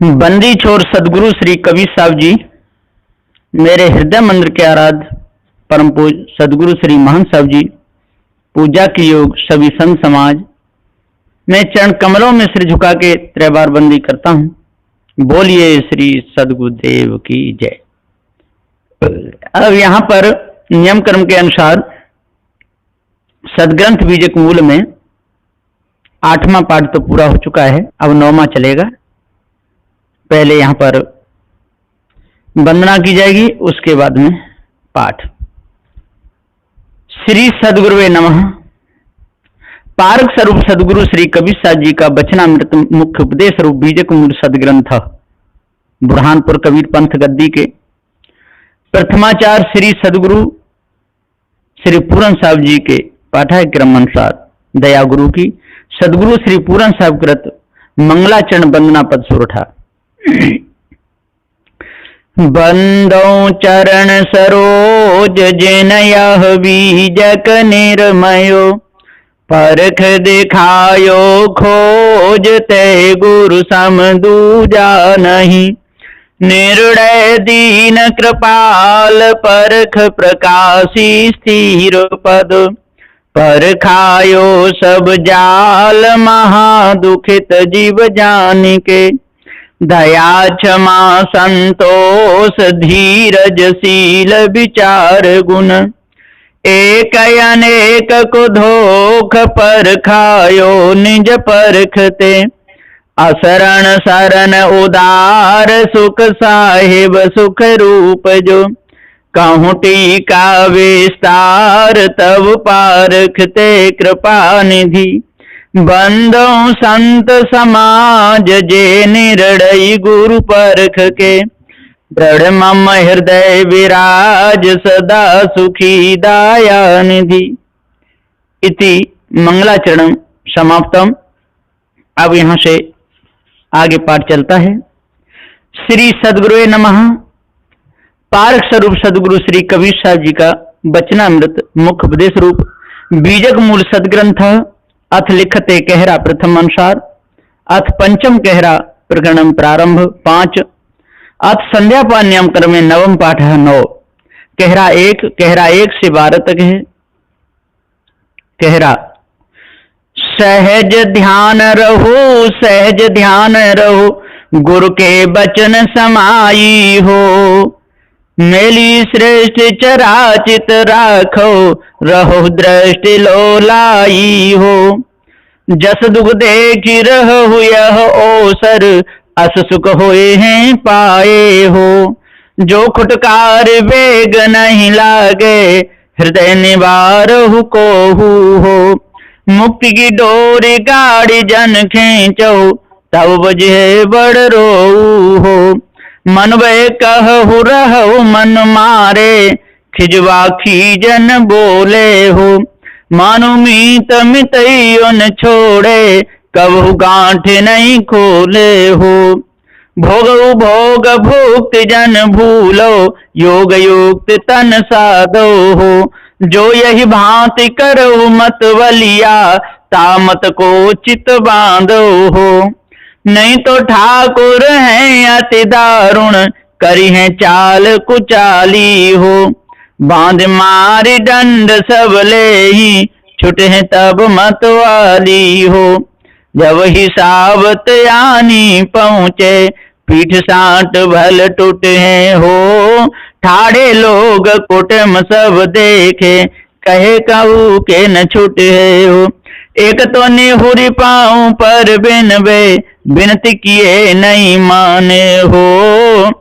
बंदी छोर सदगुरु श्री कबीर साहब जी, मेरे हृदय मंदिर के आराध्य परम पूज सदगुरु श्री महंत साहब जी, पूजा की योग सभी संत समाज, मैं चरण कमलों में सिर झुका के 3 बार बंदी करता हूं। बोलिए श्री सदगुरुदेव की जय। अब यहाँ पर नियम कर्म के अनुसार सदग्रंथ बीजक मूल में 8वां पाठ तो पूरा हो चुका है, अब 9वां चलेगा। पहले यहाँ पर वंदना की जाएगी, उसके बाद में पाठ। श्री सदगुरुवे नमः। पारक स्वरूप सदगुरु श्री कबीर साहब जी का वचनामृत मुख्य उपदेश रूप बीजक मूल सदग्रंथ बुरहानपुर कबीर पंथ गद्दी के प्रथमाचार्य श्री सदगुरु श्री पूरन साहब जी के पाठ्यक्रम अनुसार दया गुरु की सदगुरु श्री पूरन साहब कृत मंगलाचरण वंदना पद सुरठा। बंदो चरण सरोज जिन यह बीजक निर्मयो, परख दिखायो खोज ते गुरु सम दूजा नहीं। निर्णय दीन कृपाल परख प्रकाशी स्थिर पद, परखायो सब जाल महादुखित जीव जान के। दया क्षमा संतोष धीरज शील विचार गुण, एक अनेक को धोख परखायो निज परखते। असरण शरण उदार सुख साहिब सुख रूप जो, कहूँ टीका विस्तार तब पारखते कृपा निधि। बंदो संत समाज जे निर्णय गुरु परख के, दृढ़ मम हृदय विराज सदा सुखी दया निधि। इति मंगलाचरण समाप्तम। अब यहाँ से आगे पाठ चलता है। श्री सदगुरुवे नमः। पारक स्वरूप सदगुरु श्री कबीर साहब जी का वचनामृत मुख्य उपदेश रूप बीजक मूल सदग्रंथ अथ लिखते कहरा प्रथम अनुसार, अथ पंचम कहरा प्रकरण प्रारंभ 5, अथ संध्या पाठ नियम क्रम में 9वां पाठ है 9। कहरा 1 से 12 तक है। कहरा सहज ध्यान रहो गुरु के बचन समाई हो। मेली श्रेष्ठ चराचित राखो, रहो दृष्टि लोलाई हो। जस दुख देख रहो यह ओसर, अस सुख होए हैं पाए हो। जो खुटकार वेग नहीं लागे, हृदय निवारहु कोहू हो। मुक्ति की डोरी गाड़ी जन खींचो, तब बजे बड़ रोऊ हो। मन वे कहु रहु मन मारे, खिजवा खीजन बोले हो। मानु मीत मितैयों छोड़े, कबहु गांठ नहीं खोले हो। भोग भुक्त जन भूलो, योग युक्त तन साधो हो। जो यही भांति करो मत वलिया, तामत को चित बांधो हो। नहीं तो ठाकुर हैं अति दारुण, करी है चाल कुचाली हो। बांध मारी दंड सब ले ही, छुटे हैं तब मतवाली हो। जब हिसाबत यानी पहुँचे, पीठ साट भल टूटे हैं हो। ठाड़े लोग कुटुम सब देखे, कहे कहू के न छूटे हो। एक तो निहुरी पाऊं पर बिनवे, विनती किए नहीं माने हो।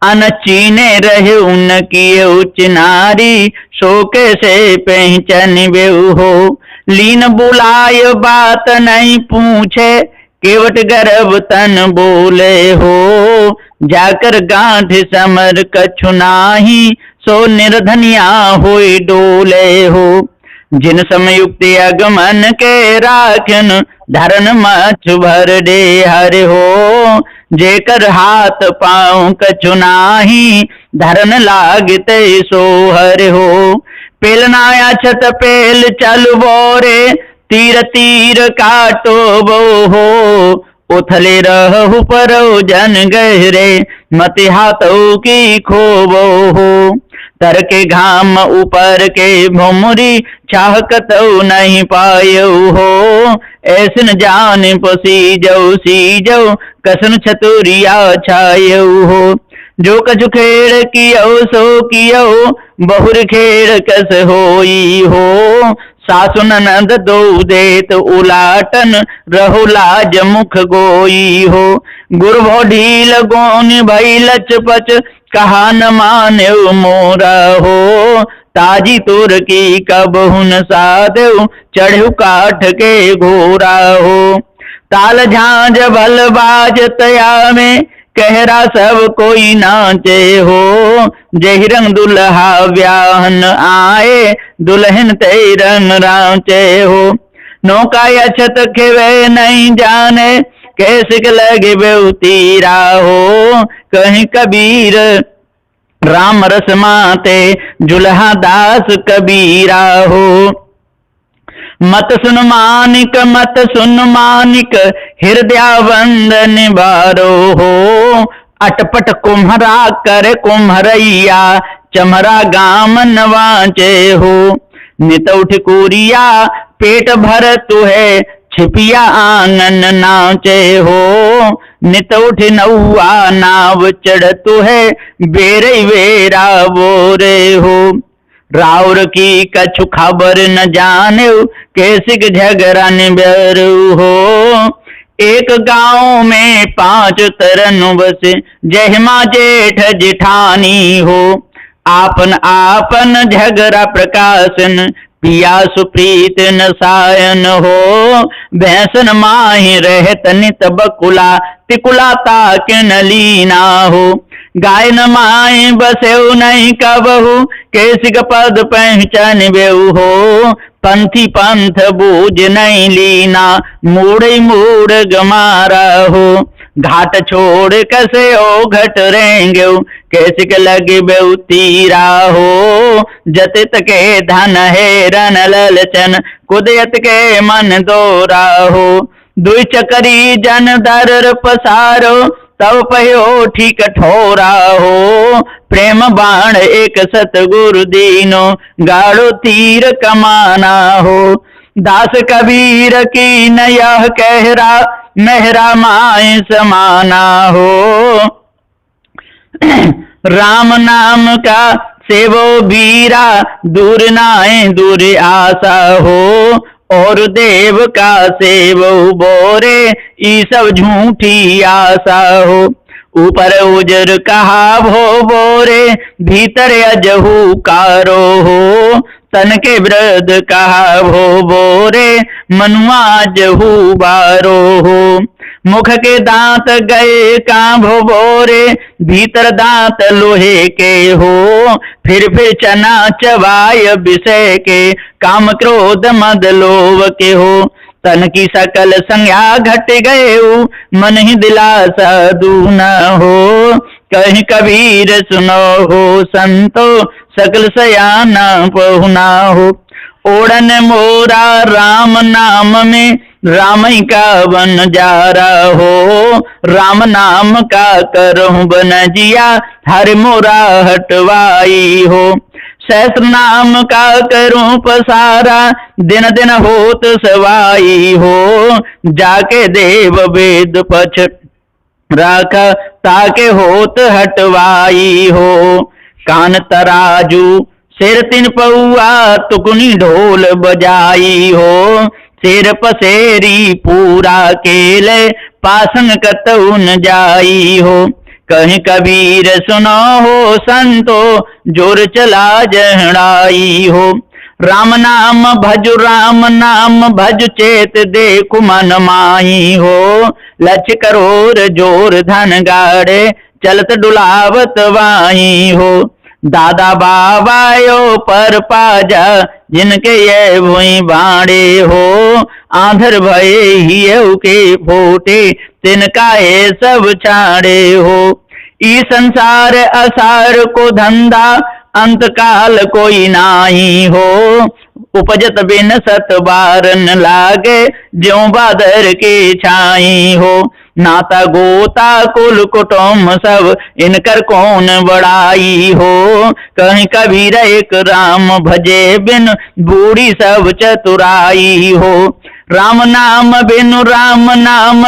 अनचीने रहे उन किए उच्च नारी, शोके से पहचान बेऊ हो। लीन बुलाय बात नहीं पूछे, केवट गर्भ तन बोले हो। जाकर गांठ समर कछु नाही, सो निर्धनिया होई डोले हो। जिन समयुक्त अगमन के राखन, धरन मछ भर दे हरि हो। जेकर हाथ पाँव कछु नाही, धरन लागते सो हरि हो। पेलनाया छत पेल चल बोरे, तीर तीर काटो बो हो। उथले रहु परो जन गहरे, मति हाथों की खोबो हो। तर के घाम ऊपर के भुमरी, छाह कतौ नहीं पायो हो। ऐसन जान सीजौ कसन छतुरिया छायो हो। जो कछु खेड़ कियो सो कियो, बहुर खेड़ कस होई हो। सासु ननद दो देत उलाटन, रहो लाज मुख गोई हो। गुर भो ढील गोन भई लचपच, कहा न माने मोरा हो। ताजी तुर की कबहुन साधु, चढ़ु काठ के घोरा हो। ताल झांझ भल बाज तया में, कहरा सब कोई नाचे हो। जही रंग दुल्हा ब्याहन आए, दुल्हन ते रंग राचे हो। नौका अछत खेवे नहीं जाने, कैसे लगे बेउतीरा हो। कहीं कबीर राम रस माते, जुल्हा दास कबीरा हो। मत सुन मानिक, हृदय बंधन बारो हो। अटपट कुम्हरा कर कुम्हरैया, चमरा गाम नवाचे हो। नित उठ कुरिया पेट भर तुहे, छिपिया आंगन नाचे हो। नित उठ नौआ नाव चढ़ तुहे, बेरे बेरा बोरे हो। राउर की कछु खबर न जाने, कैसिक झगड़ा निबरू हो। एक गांव में 5 तरन बसे, जहमा जेठ जिठानी हो। आपन आपन झगड़ा प्रकाशन, पिया सुप्रीत न सायन हो। भैंसन माही रहत नित बकुला, तिकुला ताके न लीना हो। गाय न माए बसेऊ नहीं कबहू, कैसिक पद पहचान बेऊ हो। पंथी पंथ बूझ नहीं लीना, मूढ़ मूढ़ गमारा हो। घाट छोड़ कसे ओ घट रेंगे, कैसिक लगे बेऊ तीरा हो। जतित के धन है रन ललचन, कुदयत के मन दोरा हो। दुई चकरी जन दर पसारो, तब पहो ठीक ठोरा हो। प्रेम बाण एक सतगुरु दीनो, गाड़ो तीर कमाना हो। दास कबीर की न यह कहरा, मेहरा माए समाना हो। राम नाम का सेवो बीरा, दूर नाए दूर आशा हो। और देव का सेवो बोरे, ई सब झूठी आशा हो। ऊपर उजर कहा भो बोरे, भीतर अजहू कारो हो। तन के वृद्ध कहा भो बोरे, मनुआ जहू बारो हो। मुख के दांत गए कांभो बोरे, भीतर दांत लोहे के हो। फिर चना चबाय विषय के, काम क्रोध मद लोभ के हो। तन की सकल संज्ञा घट गए, मन ही दिलासा दूना हो। कहीं कबीर सुनो हो संतो, सकल सयाना पहुना हो। ओढ़न मोरा राम नाम में, राम ही का बन जारा हो। राम नाम का करहूं बन जिया, हर मोरा हटवाई हो। सहस्र नाम का करूं पसारा, दिन दिन होत सवाई हो। जाके देव वेद पछ राखा, ताके होत हटवाई हो। कान तराजू सिर 3 पौआ, तुकनी ढोल बजाई हो। सिर पसेरी पूरा केले, पासन कतऊ न जाई हो। कहीं कबीर सुनो हो संतो, जोर चला जहड़ाई हो। राम नाम भज चेत देखु मन माही हो। लक्ष्य करोर जोर धन गाड़े, चलत डुलावत वाही हो। दादा बाबायो पर पाजा, जिनके ये भुई बाड़े हो। आंधर भये हियऊ के फोटे, तिनका ये सब छाड़े हो। ई संसार असार को धंधा, अंत काल कोई नाही हो। उपजत बिन सत बार न लागे, ज्यों बादर की छाई हो। नाता गोता कुल कुटुम सब, इनकर कौन बड़ाई हो। कहीं कबीर एक राम भजे बिन, बूढ़ी सब चतुराई हो। राम नाम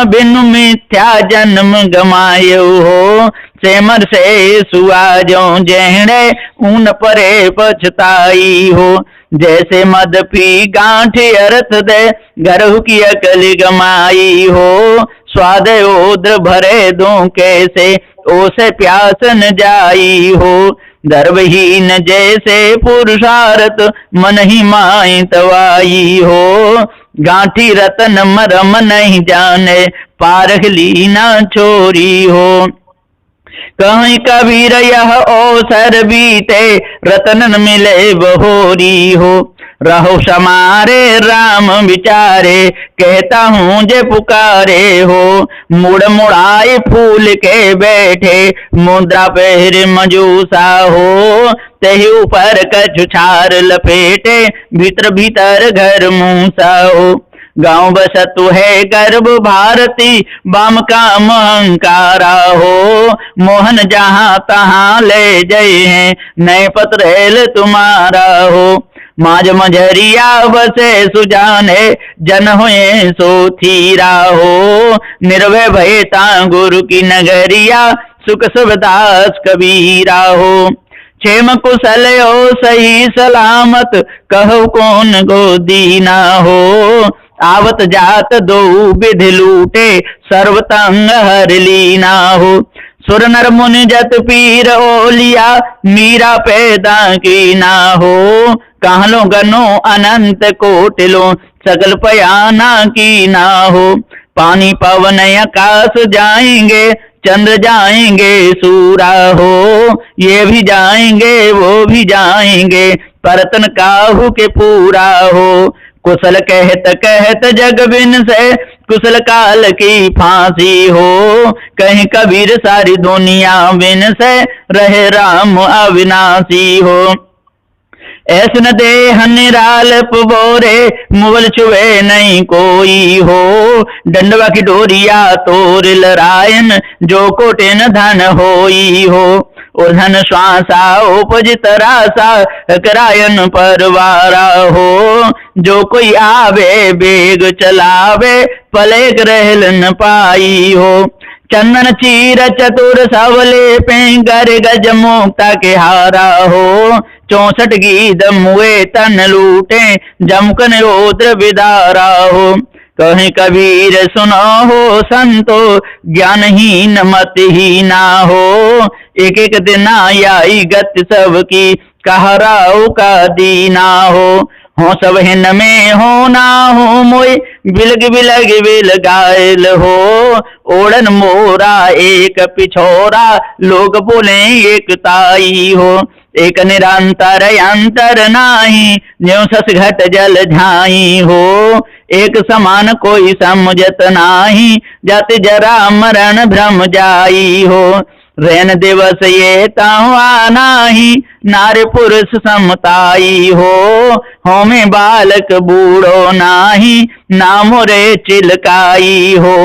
बिनु मिथ्या जन्म गमायो हो। सेमर से सुआ जो जेहड़े, ऊन परे पछताई हो। जैसे मद पी गांठ अरत दे, गरहु की अकल गमाई हो। स्वाद ओद्र भरे दूं कैसे, ओसे प्यास न जाई हो। गर्वहीन जैसे पुरुषार्थ, मन ही माई तवाई हो। गांठी रतन मरम नहीं जाने, पारख ली ना छोरी हो। कहीं कबीर यह अवसर बीते, रतन मिले बहोरी हो। रहो समारे राम विचारे, कहता हूँ जे पुकारे हो। मुड़ मुड़ाए फूल के बैठे, मुद्रा पहरे मजूसा हो। तही ऊपर कछु छार लपेटे, भीतर भीतर घर मूसा हो। गांव बसतु है गर्भ भारती, बाम काम अहंकारा हो। मोहन जहाँ तहाँ ले जय है, नए पत्रेल तुम्हारा हो। माज मझरिया बसे सुजाने, जन हुए सो थीरा हो। निर्भय भयता गुरु की नगरिया, सुख सुखदास कबीरा हो। क्षेम कुशल हो सही सलामत, कहो कौन गोदीना हो। आवत जात दो विधि लूटे, सर्वतंग हर लीना हो। सुर नर मुनि जत पीर ओलिया, मीरा पैदा की ना हो। कहलो गनो अनंत कोटिलो, सकल पयाना की ना हो। पानी पवन आकाश जाएंगे, चंद्र जाएंगे सूरा हो। ये भी जाएंगे वो भी जाएंगे, परतन काहू के पूरा हो। कुशल कहत कहत जग बिन से, कुशल काल की फांसी हो। कहीं कबीर सारी दुनिया बिन से, रहे राम अविनाशी हो। ऐसन देह निरालप बोरे, मुगल छुए नहीं कोई हो। डंडवा की डोरिया तोर लरायन, जो कोटेन धन होई हो। उधन श्वासा उपजित रासा, करायन परवारा हो। जो कोई आवे बेग चलावे, पलेग रहल न पाई हो। चंदन चीर चतुर सवले पे, गर गज मुक्ता के हारा हो। 64 गीत मुए तन लूटे, जमकन ओद्र विदारा हो। कहीं कबीर सुनो हो संतो, ज्ञानहीन मतिहीना हो। एक एक दिन आई गति सबकी, कहराओ का दीना हो सब हिन में हो ना हो मोय, बिलग बिलग बिल गायल हो। ओढ़न मोरा एक पिछोरा, लोग बोले एक ताई हो। एक निरंतर अंतर नाही, ज्यों सस घट जल झाई हो। एक समान कोई समझत नाही, जाति जरा मरण भ्रम जाई हो। रैन दिवस ये तावा नाही, नारी पुरुष समताई हो में बालक बूढ़ो नाही, नामो रे चिलकाई हो।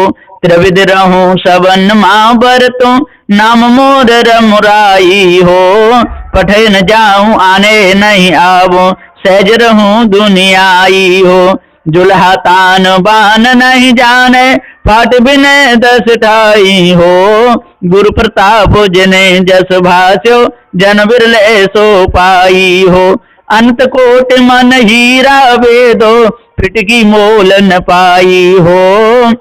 त्रिविध रहूं सबन माँ बरतूं, नाम मोर रमुराई हो। पठे न जाऊं आने नहीं आवो, सहज रहूं दुनियाई हो। जुल्हा तान बान नहीं जाने, फाट बिने 10 ठाई हो। गुरु प्रताप जिने जस भास्यो, जन बिरले सो पाई हो। अंत कोट मन हीरा वेदो, फिटकी मोल न पाई हो।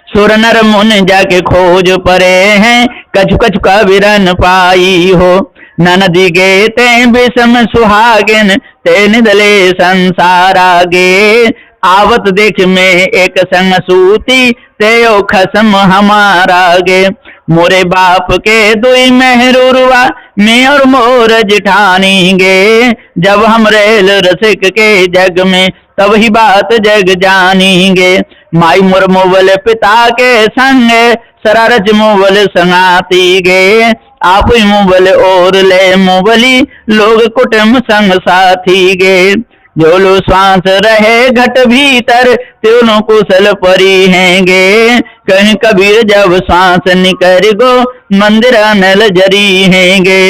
सुर नर मुन जाके खोज परे हैं, कछु कछु कबीरन पाई हो। ननदी गे ते विषम सुहागिन, ते निदले संसार आगे। आवत देख में एक संग सूती, ते ओ खसम हमारा गे। मोरे बाप के दुई मेहरुआ, मैं और मोर जिठानी गे। जब हम रेल रसिक के जग में, तब ही बात जग जानीगे। माई मोर मोबल पिता के संग, सरारज मोबल संगाती गे। आप मोबल और ले मोबली, लोग कुटुंब संग साथी गे। जोलो श्वास रहे घट भीतर त्यों कुशल परी हैंगे। कहीं कबीर जब श्वास निकर गो मंदिर नल जरी हैंगे।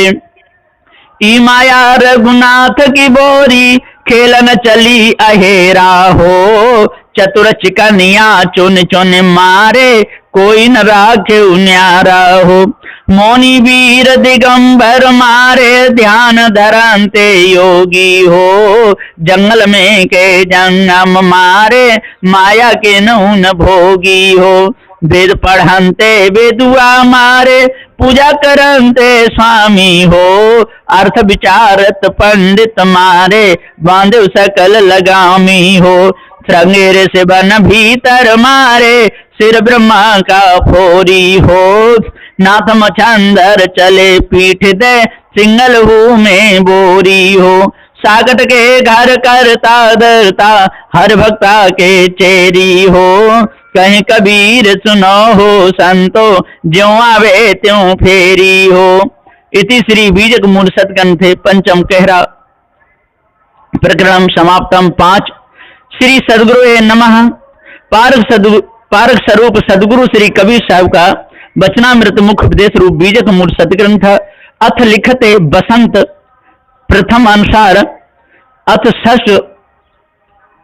ई माया रघुनाथ की बोरी खेलन चली अहेरा हो। चतुर चिकनिया चुन चुन मारे कोई न राखे न्यारा हो। मौनी वीर दिगंबर मारे ध्यान धरंते योगी हो। जंगल में के जंगम मारे माया के नून भोगी हो। वेद पढ़ंते वेदुआ मारे पूजा करंते स्वामी हो। अर्थ विचारत पंडित मारे बांधे सकल लगामी हो। श्रृंगेर से बन भीतर मारे सिर ब्रह्मा का फोरी हो। नाथ मछंदर चले पीठ दे सिंगल हूँ में बोरी हो। सागट के घर करता दरता हर भक्ता के चेरी हो। कहीं कबीर सुनो हो संतो ज्यों आवे त्यों फेरी हो। इति श्री बीजक मूल सतग्रंथे पंचम कहरा प्रकरण समाप्तम 5। श्री सद्गुरुवे नमः। पारक स्वरूप सद्गुरु श्री कबीर साहब का वचनामृत मुख उपदेश रूप बीजक मूल सतग्रंथ अथ लिखते बसंत प्रथम अनुसार अथ षष्ठ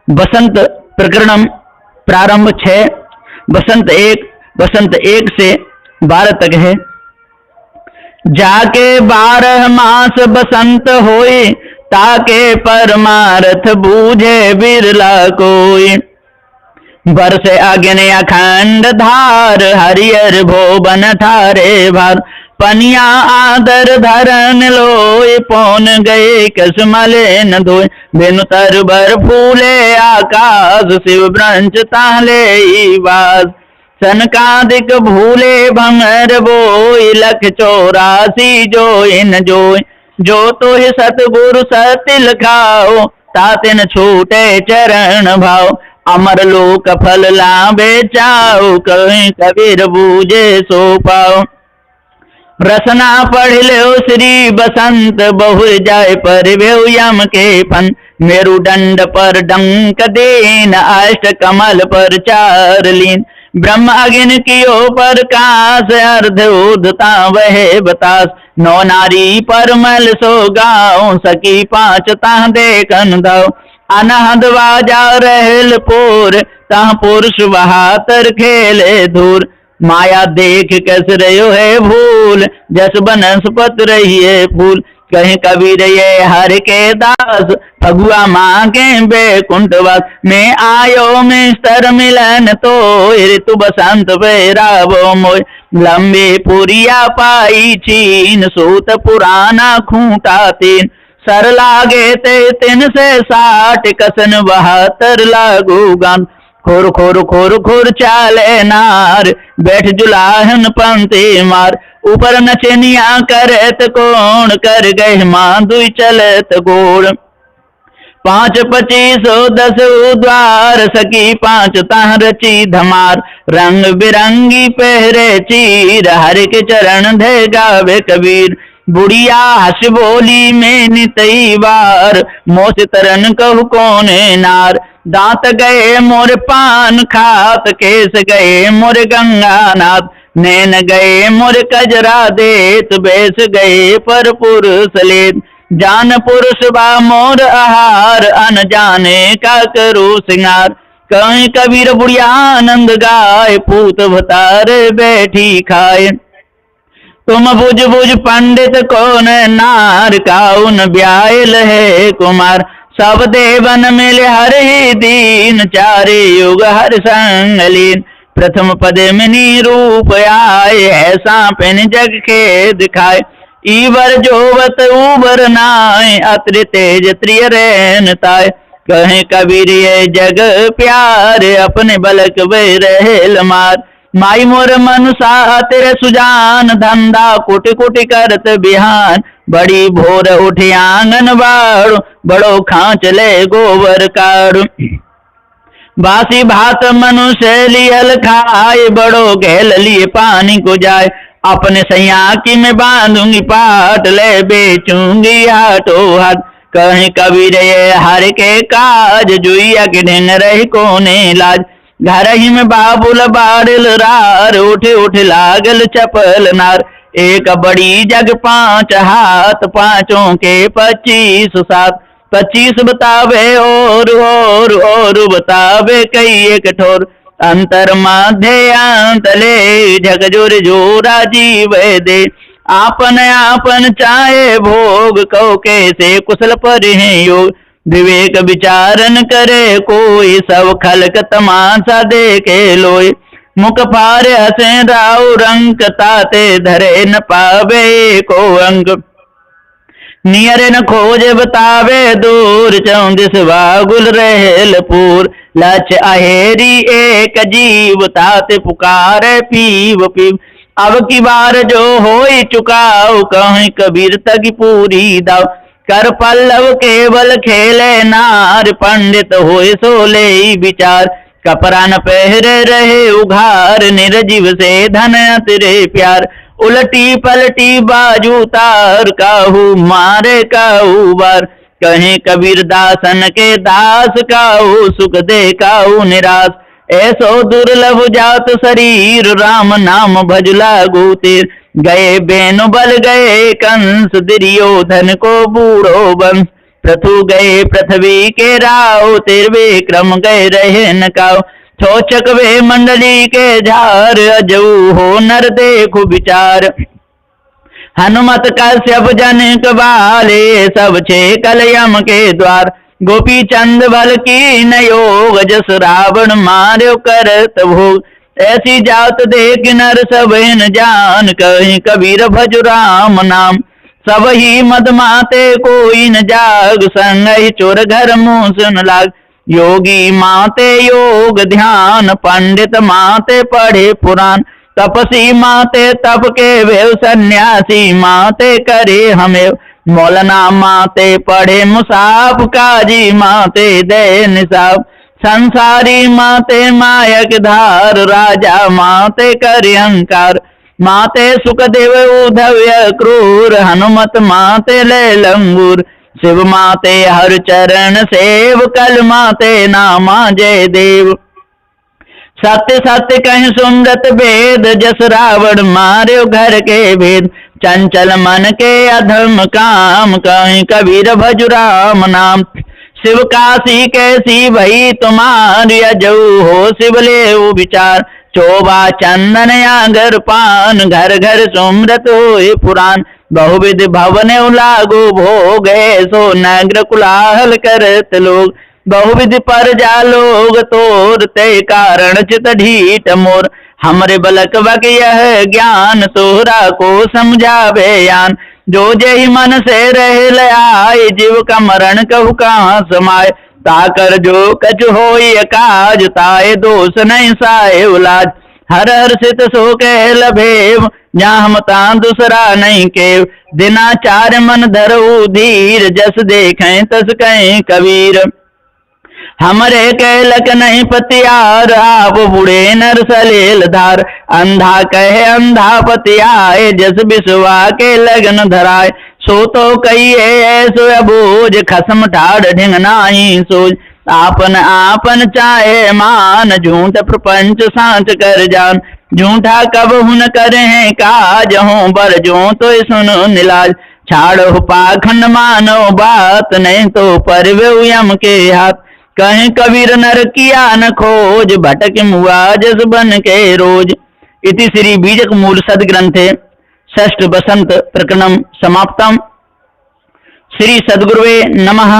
बसंत प्रकरणम प्रारंभ 6 बसंत 1 से 12 तक है। जाके 12 मास बसंत होए ताके परमार्थ बूझे बिरला कोई। बरसे अग्नि अखंड धार हरियर भोवन ठारे भार। पनिया आदर धरन लोय पौन गए कसमले न धोए। बेनु तरबर फूले आकाश शिव ब्रंच ताले वास। सनकादिक भूले भंगर बोय लख 84 जोय न जोय। जो तो ही सतगुरु सतिल खाओ तातिन छूटे चरण भाव। अमर लोक फल लाभे चाओ कहीं कबीर बूझे सो पाओ। रसना पढ़ लो श्री बसंत बहुर जाय पर यम के फन। मेरुदंड पर डंक देन अष्ट कमल पर 4 लीन। ब्रह्म अग्नि कियो प्रकाश अर्ध उदता वह बतास। 9 नारी परमल सो गाँव सकी 5 ताह देखन दाओ। अनहद बाजा रहल पोर तह पुरुष बहातर खेले धूर। माया देख कस रहो है भूल जस बनस्पत रही है फूल। कहीं कबीर ये हर के दास फगुआ मांगे बैकुंठवास। में आयो मिस्तर मिलन तो ऋतु बसंत बेरावो मोय। लंबे पुरिया पाई चीन सूत पुराना खूंटा 3। सर लागे ते 3 से 60 कसन 72 लागू गान। खोर खोर खोर खोर चाले नार बैठ जुलाहन पंते मार। ऊपर नचनिया करत कोण कर गए मां दुई चलत गोड़। 5 25 10 द्वार सकी 5 ताह रची धमार। रंग बिरंगी पहरे चीर हर के चरण धे गावे कबीर। बुढ़िया हस बोली में नितई बार मोस तरन कहु कोने नार। दांत गए मोर पान खात केस गए मोर गंगा नाथ। नैन गए मोर कजरा देत बेस गए पर पुरुष लेत। जान पुरुष बा मोर आहार अन जाने का करू सिंगार। कहीं कबीर बुढ़िया आनंद गाय पूत भतार बैठी खाए। तुम बुझ बुझ पंडित कौन नार काउन ब्यायल है कुमार। सब देवन मिले हर ही दीन 4 युग हर संगलीन। प्रथम पद मिनी रूप आए ऐसा पेन जग के दिखाए। ईवर जोवत उबर नाय अत्र तेज त्रिय रैन ताय। कहे कबीर ये जग प्यार अपने बलक वे रहेल मार। माई मोर मनुषा तेरे सुजान धंधा कुट कुट करत बिहान। बड़ी भोर उठे आंगन बाड़ो बड़ो खांच ले गोबर काड़ो। बासी भात मनुष्य लियल खाए बड़ो गैल लिए पानी को जाए। अपने सैया की मैं बांधूंगी पाट ले बेचूंगी हाथों हाथ। कहीं कबीर ये हर के काज, जुइया के ढेंग रही कोने लाज। घर ही में बाबुल बाड़िल रार, उठ उठ लागल चपल नार। एक बड़ी जग 5 हाथ, पांचों के 25 साथ। 25 बतावे और बतावे कई एक ठोर। अंतर माध्य अंतले, झकझोर जोरा जीव दे। आपन आपन चाहे भोग, कहो कैसे कुशल पर है योग। विवेक विचारन करे कोई, सब खलक तमाशा देखे लोय। मुख फार हसे राव रंक, ताते धरे न पावे को अंक। नियर न खोज बतावे दूर, 34 वागुल रहेलपुर। लच अहेरी एक जीव, ताते पुकारे पीव पीव। अब की बार जो होई चुकाओ, कहीं कबीर तक पूरी दाव। कर पल्लव केवल खेले नार, पंडित होए सोले विचार। कपड़ा न पहरे रहे उघार, निर्जीव से धन तेरे प्यार। उलटी पलटी बाजू तार, काहू मारे काहू बार। कहीं कबीर दासन के दास, काहू सुख दे काहू निराश। ऐसो दुर्लभ जात शरीर, राम नाम भज लागू तीर। गए बेनु बल गए कंस, दुर्योधन को बूढ़ो वंश। प्रथु गए पृथ्वी के राव, तिरवे क्रम गए रहे नकाव। चौचक वे मंडली के झार, अजऊ हो नर देखो विचार। हनुमत कश्यप जनिक बाले, सब छे कल यम के द्वार। गोपी चंद बल की नयोग, जस रावण मार्यो करत भोग। ऐसी जात देख नर सब न जान, कहीं कबीर भज राम नाम। सब ही मद माते कोई न जाग, संग ही चोर घर मुँह सुन लाग। योगी माते योग ध्यान, पंडित माते पढ़े पुराण। तपसी माते तप के वेव, सन्यासी माते करे हमें। मौलाना माते पढ़े मुसाफ, काजी माते दे निसाब। संसारी माते मायक धार, राजा माते करे अहंकार। माते सुखदेव उद्धव क्रूर, हनुमत माते ले लंगूर। शिव माते हर चरण सेव, कल माते नामा जय देव। सत्य सत्य कहीं सुंदत वेद, जस रावण मार्यो घर के भेद। चंचल मन के अधम काम, कहीं कबीर भज राम नाम। शिव काशी कैसी भई तुम्हारी, अजऊ हो शिव ले विचार। चोबा चंदन आगर पान, घर घर सुमरत होए पुराण। बहुविध भवन लागो भोग, सो नगर कुलाहल करत लोग। बहुविध पर जा लोग तोरते, कारण चित ढीठ मोर। हमरे बलक बक यह ज्ञान, सोहरा को समझावे यान। जो जही मन से रह लाए, जीव का मरण कहु कहाँ समाये। ताकर जो कछ होई काज, ताए दोष नहीं साए उलाज। हर हर सित सो कह लभेव, जहाँ हम ता दूसरा नहीं केव। दिनाचार मन धरऊ धीर, जस देखें तस कहें कबीर। हमरे कहलक नहीं पतियार, आप बूढ़े नर सलेल धार। अंधा कहे अंधा पतियाए, जस बिसवा के लगन धराए। सो तो कहिए ऐसो अबूझ, खसम ठाड़ ढिंगनाई सोच। आपन आपन चाहे मान, झूठ प्रपंच सांच कर जान। झूठा कब हुन करे हैं काज, हों बर जो तो सुनो निलाज। छाड़ो पाखंड मानो बात, नहीं तो परवे यम के हाथ। कहीं कबीर नर किया न खोज, भटक मुआ जस बन के रोज। इति श्री बीजक मूल सदग्रंथे षष्ठ बसंत प्रकरणम समाप्तम। श्री सद्गुरुवे नमः।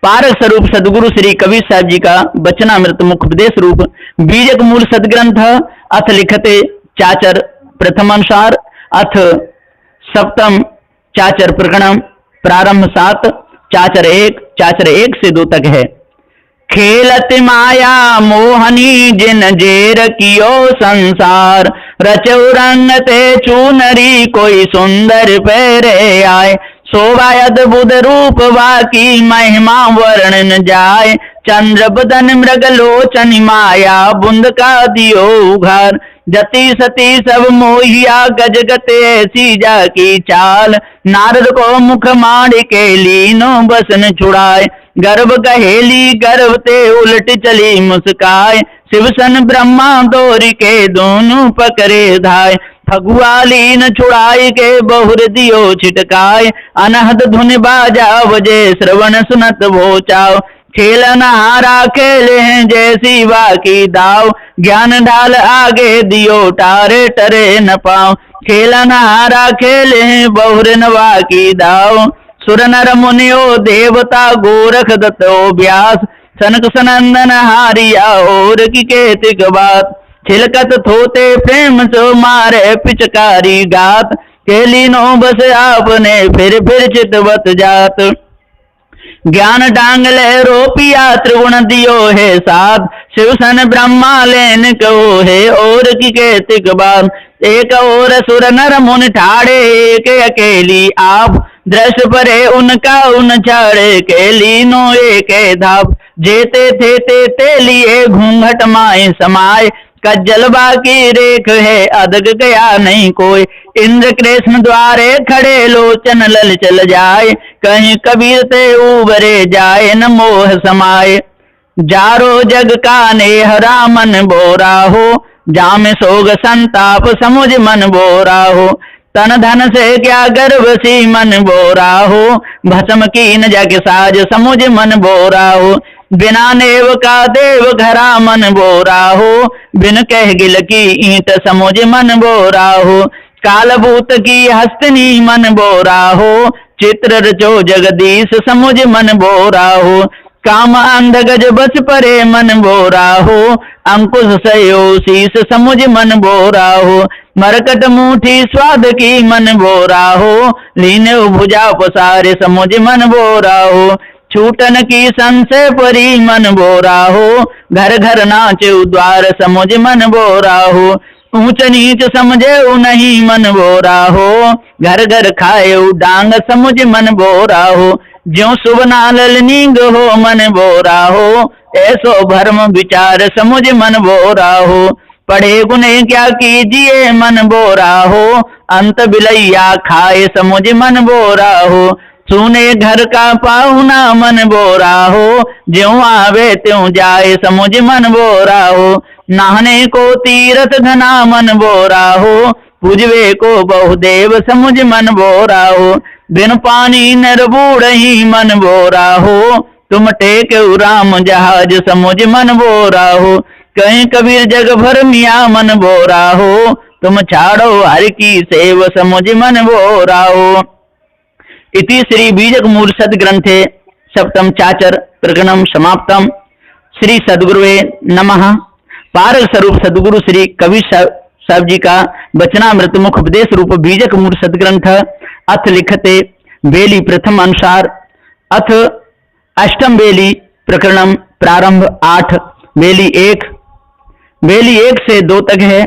पारक स्वरूप सद्गुरु श्री कबीर साहब जी का वचनामृत मुख उपदेश रूप बीजक मूल सदग्रंथ, अथ लिखते चाचर प्रथमानुसार, अथ सप्तम चाचर प्रकरणम, प्रारंभ 7, चाचर 1 से 2 तक है। खेलत माया मोहनी, जिन जेर कियो संसार। रचौ रंग ते चूनरी, कोई सुंदर पैरे आए। शोभा अद्भुत रूप वाकी, महिमा वर्णन जाए। चंद्र बदन मृग लोचन माया बुंद का दियो उघार। जति सती सब मोहिया गजगते ऐसी जाकी चाल। नारद को मुख माड़ के लीनो बसन छुड़ाए। गर्भ कहेली गर्भ ते उलट चली मुस्काए। शिवसन ब्रह्मा दौरी के दोनों पकड़े धाय। फगुआ लीन छुड़ाई के बहुर दियो छिटकाए। अनहद धुन बाजा बजे श्रवण सुनत वो चाव। खेलन हारा खेले हैं जैसी बाकी दाव। ज्ञान ढाल आगे दियो टारे टरे न पाओ। खेलन हारा खेले हैं बहुर नवा की दाव। सुर नर मुनियो देवता गोरख दत्तो व्यास। सनक सनंदन हारिया और की केतिक बात। छिलकत थोते प्रेम सो मारे पिचकारी गात। केलीनो बस आपने फिर चितवत जात। ज्ञान डांग ले रोपिया त्रिगुण दियो है साथ। शिवसन ब्रह्मा लेन कहो है और की केतिक बात। एक और सुर नर मुन ठाड़े एक अकेली आप। दृश्य परे उनका उन छाड़े के लीनो एक धाप। जेते थे ते लिए घूंघट माए समाये। कज्जल बाकी रेख है अदग गया नहीं कोई। इंद्र कृष्ण द्वारे खड़े लोचन लल चल जाए। कहीं कबीर ते उबरे जाए न मोह समाये। जारो जग का नेहरा मन बोरा हो। जाम सोग संताप समुझ मन बोरा हो। तन धन से क्या गर्व सी मन बोरा हो। भस्म कीन जग साज समुझ मन बोरा हो। बिना नेव का देव घरा मन बोरा हो। बिन कह गिल की ईंट समुझ मन बोरा हो। कालभूत की हस्तनी मन बोरा हो। चित्र रचो जगदीश समुझ मन बोरा हो। काम अंध गज बस परे मन बोरा हो। अंकुश सयो शीस समुझ मन बोरा हो। मरकट मुठी स्वाद की मन बोरा हो। लीने भुजा पसारे समुझ मन बोरा हो। छूटन की संशय परी मन बोरा हो। घर घर नाचे द्वार समुझ मन बोरा हो। ऊंच नीच समझे नहीं मन बोरा हो। घर घर खाए डांग समुझ मन बोरा हो। ज्यों शुभ नालल नींग हो मन बोरा हो। ऐसो भरम विचार समुझ मन बोरा हो। पढ़े गुने क्या कीजिए मन बोरा हो। अंत बिलैया खाए समुझ मन बोरा हो। सुने घर का पाहुना मन बोरा हो। ज्यों आवे त्यों जाए समुझ मन बोरा हो। नहाने को तीरथ घना मन बोरा हो। पूजवे को बहुदेव समुझ मन बोरा हो। बिन पानी निर्बूढ़ ही मन बोरा हो। तुम टेक राम जहाज समुझ मन बोरा हो। कहीं कबीर जग भर मिया मन बोरा हो। तुम छाड़ो हर की सेव समुझ मन बोरा हो। इति श्री बीजक मूल सद्ग्रंथे सप्तम चाचर प्रकरणम समाप्तम। श्री सद्गुरुवे नमः। पारग स्वरूप सद्गुरु श्री कबीर साहब जी का वचनामृत मुख उपदेश रूप बीजक मूल सद्ग्रंथ अथ लिखते बेली प्रथम अनुसार अथ अष्टम बेली प्रकरणम प्रारंभ 8 बेली 1 से 2 तक है।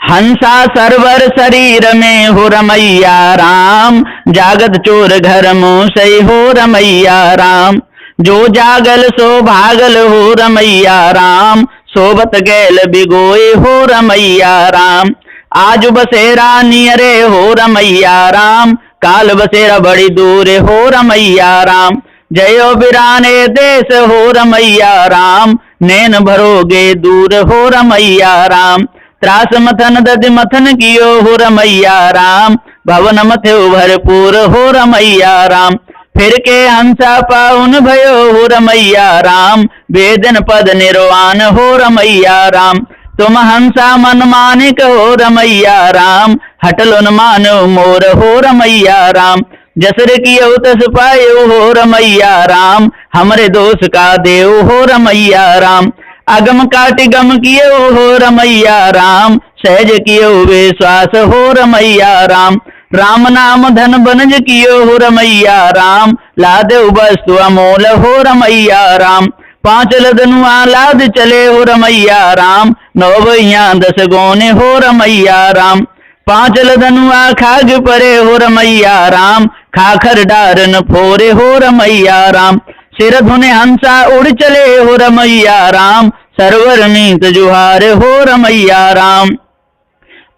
हंसा सरवर शरीर में हो रमैया राम। जागत चोर घर मुसई हो रमैया राम। जो जागल सो भागल हो रमैया राम। सोबत गैल बिगोए हो रमैया राम। आज बसेरा नियरे हो रमैया राम। काल बसेरा बड़ी दूर हो रमैया राम। जयो बिराने देश हो रमैया राम। नैन भरोगे दूर हो रमैया राम। त्रास मथन दद मथन कियो हो रमैया राम। भवन मथे भरपूर हो रमैया राम। फिर के हंसा पाउन भयो हो रमैया राम। वेदन पद निर्वाण हो रमैया राम। तुम हंसा मन मानिक हो रमैया राम। हटल मान मोर हो रमैया राम। जसर कियो तस पायो हो रमैया राम। हमरे दोष का देव हो रमैया राम। अगम काट गम कियो हो रमैया राम। सहज कियो विश्वास हो रमैया राम। राम नाम धन बनज कियो हो रमैया राम। लादेव वस्तु अमोल हो रमैया राम। 5 लदनुआ लाद चले हो रमैया राम। 9 भैया 10 गोने हो रमैया राम। 5 लदनुआ खाग परे हो रमैया राम। खाखर डारन फोरे हो रमैया राम। सिर धुने हंसा उड़ चले हो रमैया राम, सरवर नीत जुहार हो रमैया राम।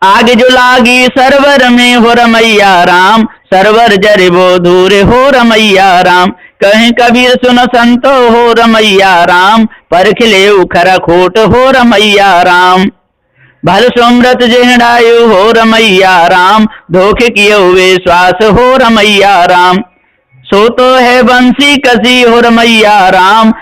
आगे जो लागी सरवर में हो रमैया राम, सरवर जरिबो दूर हो रमैया राम। कहीं कबीर सुन संतो हो रमैया राम, परखिले उखरा खोट हो रमैया राम। भल सुमृत जेहड़ायु हो रमैया राम, धोखे कियो विश्वास हो रमैया राम। सो तो है बंसी कसी हो रमैया राम,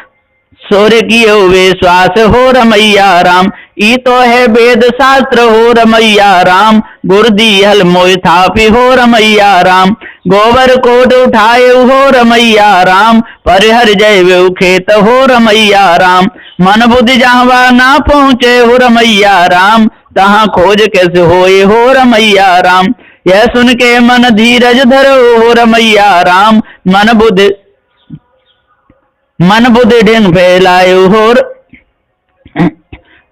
सोरे कियो विश्वास हो रमैया राम। ई तो है वेद शास्त्र हो रमैया राम, गुरदी हल मोय थापी हो रमैया राम। गोबर कोट उठाए हो रमैया राम, परिहर जय खेत हो रमैया राम। मन बुद्धि जहाँ ना पहुँचे हो रमैया राम, तहाँ खोज कैसे होए हो रमैया राम। यह सुन के मन धीरज धरो हो रमैया राम, मन बुद्धि ढिन फैलायो हो,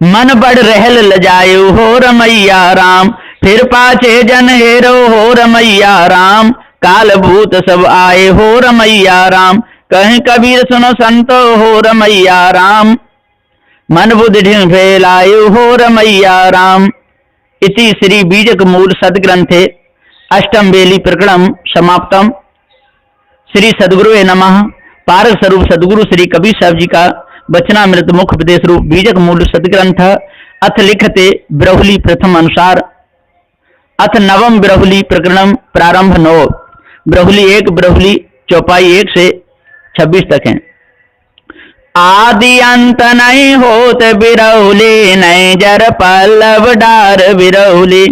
मन बड़ रहल लजायो हो रमैया राम। फिर पाछे जन हेरो हो रमैया राम, काल भूत सब आए हो रमैया राम। कहीं कबीर सुनो संतो हो रमैया राम, मन बुद्धि ढिन फैलायो हो रमैया राम। इति श्री बीजक मूल सद्ग्रंथे अष्टम बेली प्रकरणम समाप्तम। श्री सद्गुरुवे नमः। पारक स्वरूप सद्गुरु श्री कबीर साहब जी का वचनामृत मुख्य उपदेश रूप बीजक मूल सदग्रंथ अथ लिखते बिरहुली प्रथम अनुसार अथ नवम बिरहुली प्रकरणम प्रारंभ 9 बिरहुली 1 बिरहुली चौपाई 1 से 26 तक है। आदि अंत नहीं होत बिरहुली, नहीं जर पल्लव डार बिरहुली।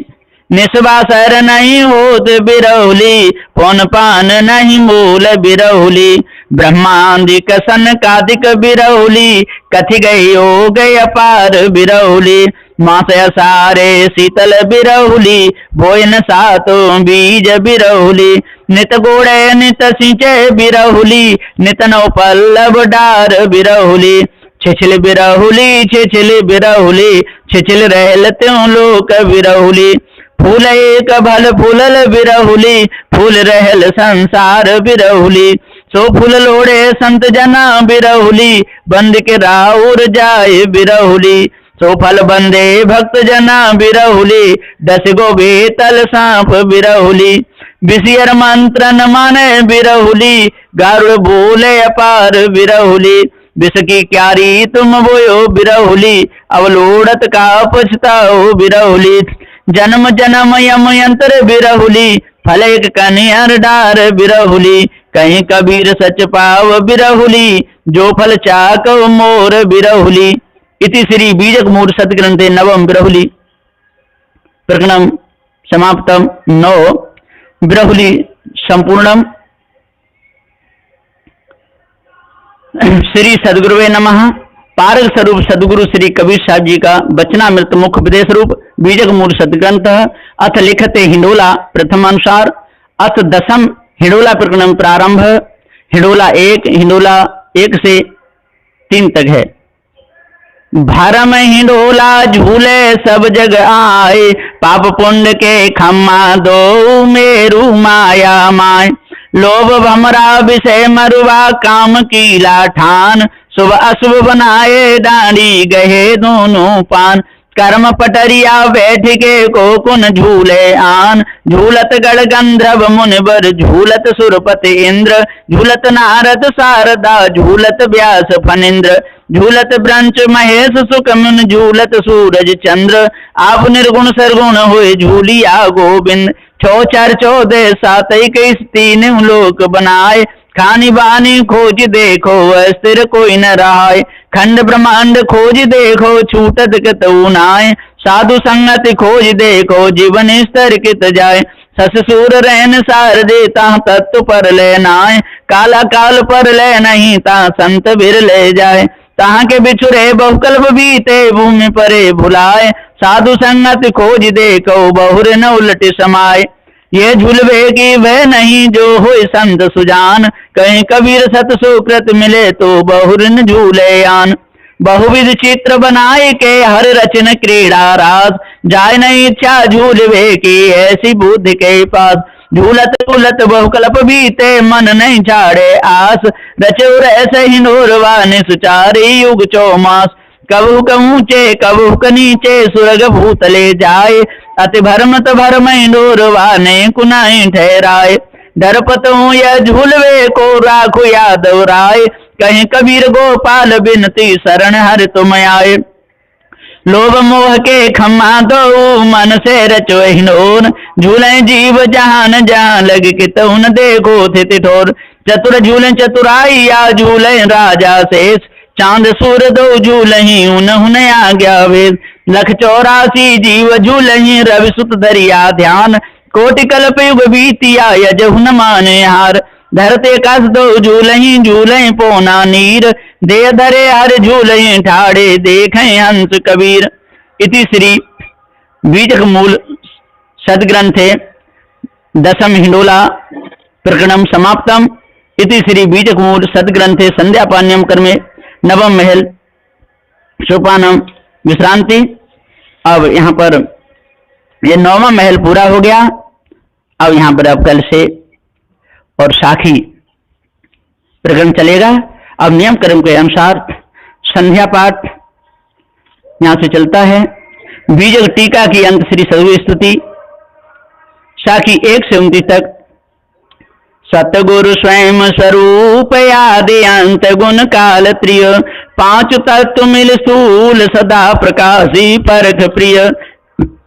निस्वासर नहीं होत बिरहुली, पौन पान नहीं मूल बिरहुली। ब्रह्मांदिक सनकादिक बिरहुली, कथि गई हो गई अपार बिरहुली। मास सारे शीतल बिरहुली, बोयन सातो बीज बिरहुली। नित गोड़े नित सिंचे बिरहुली, नित नौ पल्लव डार बिरहुली। छिछिल बिरहुली छिछिल बिरहुली, छिछिल रहल त्यों लोक बिरहुली। फूल एक भल फूलल बिरहुली, फूल रहल संसार बिरहुली। सो फूल लोड़े संत जना बिरहुली, बंद के राउर जाए बिरहुली। सो फल बंदे भक्त जना बिरहुली, 10 गो बेतल सांप बिरहुली। विषयर मंत्र न माने बिरहुली, गारुड़ बोले अपार बिरहुली। विष की क्यारी तुम बोयो बिरहुली, अब लोड़त का पछताओ बिरहुली। जन्म जन्म यम यंत्र बिरहुली, फल एक कन्हर डार बिरहुली। कहीं कबीर सच पाव बिरहुली, जो फल चाक मोर बिरहुली। इति श्री बीजक मूल सदग्रंथे नवम बिरहुली प्रकरणम समाप्तम 9 बिरहुली संपूर्णम। श्री सद्गुरुवे नमः। पारक स्वरूप सद्गुरु श्री कबीर साहब जी का वचनामृत मुख्य उपदेश रूप बीजक मूल सदग्रंथ अथ लिखते हिंडोला प्रथमानुसार अथ दशम हिंडोला प्रकरण प्रारंभ। हिंडोला 1 से 3 तक है। भरम हिंडोला झूले सब जग आए, पाप पुण्य के खम्मा दो मेरु माया माय। लोभ भमरा विषय मरुआ काम कीला ठान, शुभ अशुभ बनाए डांडी गहे दोनों पान। कर्म पटरिया बैठ के कोकुन झूले आन, झूलत गढ़ गंधर्व मुनिवर झूलत सुरपति इंद्र। झूलत नारद शारदा झूलत व्यास फनिंद्र। झूलत ब्रंच महेश सुकमुन झूलत सूरज चंद्र। आप निर्गुण सरगुण हुए झूलिया गोविंद। 6 4 14 7 21 3 लोक बनाए। खानी बानी खोज देखो अस्थिर कोई न रहाय। खंड ब्रह्मांड खोज देखो छूटत कतऊ नाय। साधु संगत खोज देखो जीवन स्तर कित जाय। सस सूर रहन सार देता तत्व पर ले नाय। काला काल पर ले नहीं ता संत बिर ले जाए। तहाँ के बिछुरे बहुकल्प बीते भूमि परे भुलाए। साधु संगत खोज देखो बहुर न उलट समाय। ये झुलवे की वह नहीं जो हो संत सुजान। कहीं कबीर सत सुकृत मिले तो बहुरिन झूले आन। बहुविध चित्र बनाए के हर रचन क्रीड़ा रास। जाय नहीं इच्छा झूलवे की ऐसी बुद्धि के पास। झूलत झूलत बहु कल्प बीते मन नहीं छाड़े आस, रचो रैसे हिंडोरवा निसुचारे युग चौमास। कबहुक ऊंचे कबहुक नीचे सुरग भूतले जाए, अति भरमत भरम हिंडोरवा ने कुनाई ठहराए। डरपत हूँ यह झूलवे को राखो यादव राय, कहीं कबीर गोपाल बिनती शरण हर तुम आए। लोभ मोह के खम्मा दो मन से रचो हिंडोर, झूले जीव जहान जहाँ लग के तउन देखो थित ठोर। चतुर झूले चतुराई या झूले राजा शेष, चांद सूर दो झूलही उन हुन आज्ञा वेद। लख 84 जीव झूलही रवि सुत धरिया ध्यान, कोटि कल्प युग बीतिया यज हुन माने हार। धरते कस दो झूलही झूलही पोना नीर, दे धरे हर झूलही ठाड़े देखें हंस कबीर। इति श्री बीजक मूल सदग्रंथे दशम हिंडोला प्रकरणम समाप्तम। इति श्री बीजक मूल सदग्रंथे संध्यापान्यम कर्मे नवम महल सोपानम विश्रांति। अब यहाँ पर ये नौवा महल पूरा हो गया। अब यहाँ पर अब कल से और साखी प्रकरण चलेगा। अब नियम कर्म के अनुसार संध्या पाठ यहाँ से चलता है। बीजक टीका की अंत श्री सदगुरु स्तुति, साखी 1 से 29 तक। सतगुरु स्वयं स्वरूप आदि अंत गुण काल प्रिय, 5 तत्व मिल स्थूल सदा प्रकाशी परख प्रिय।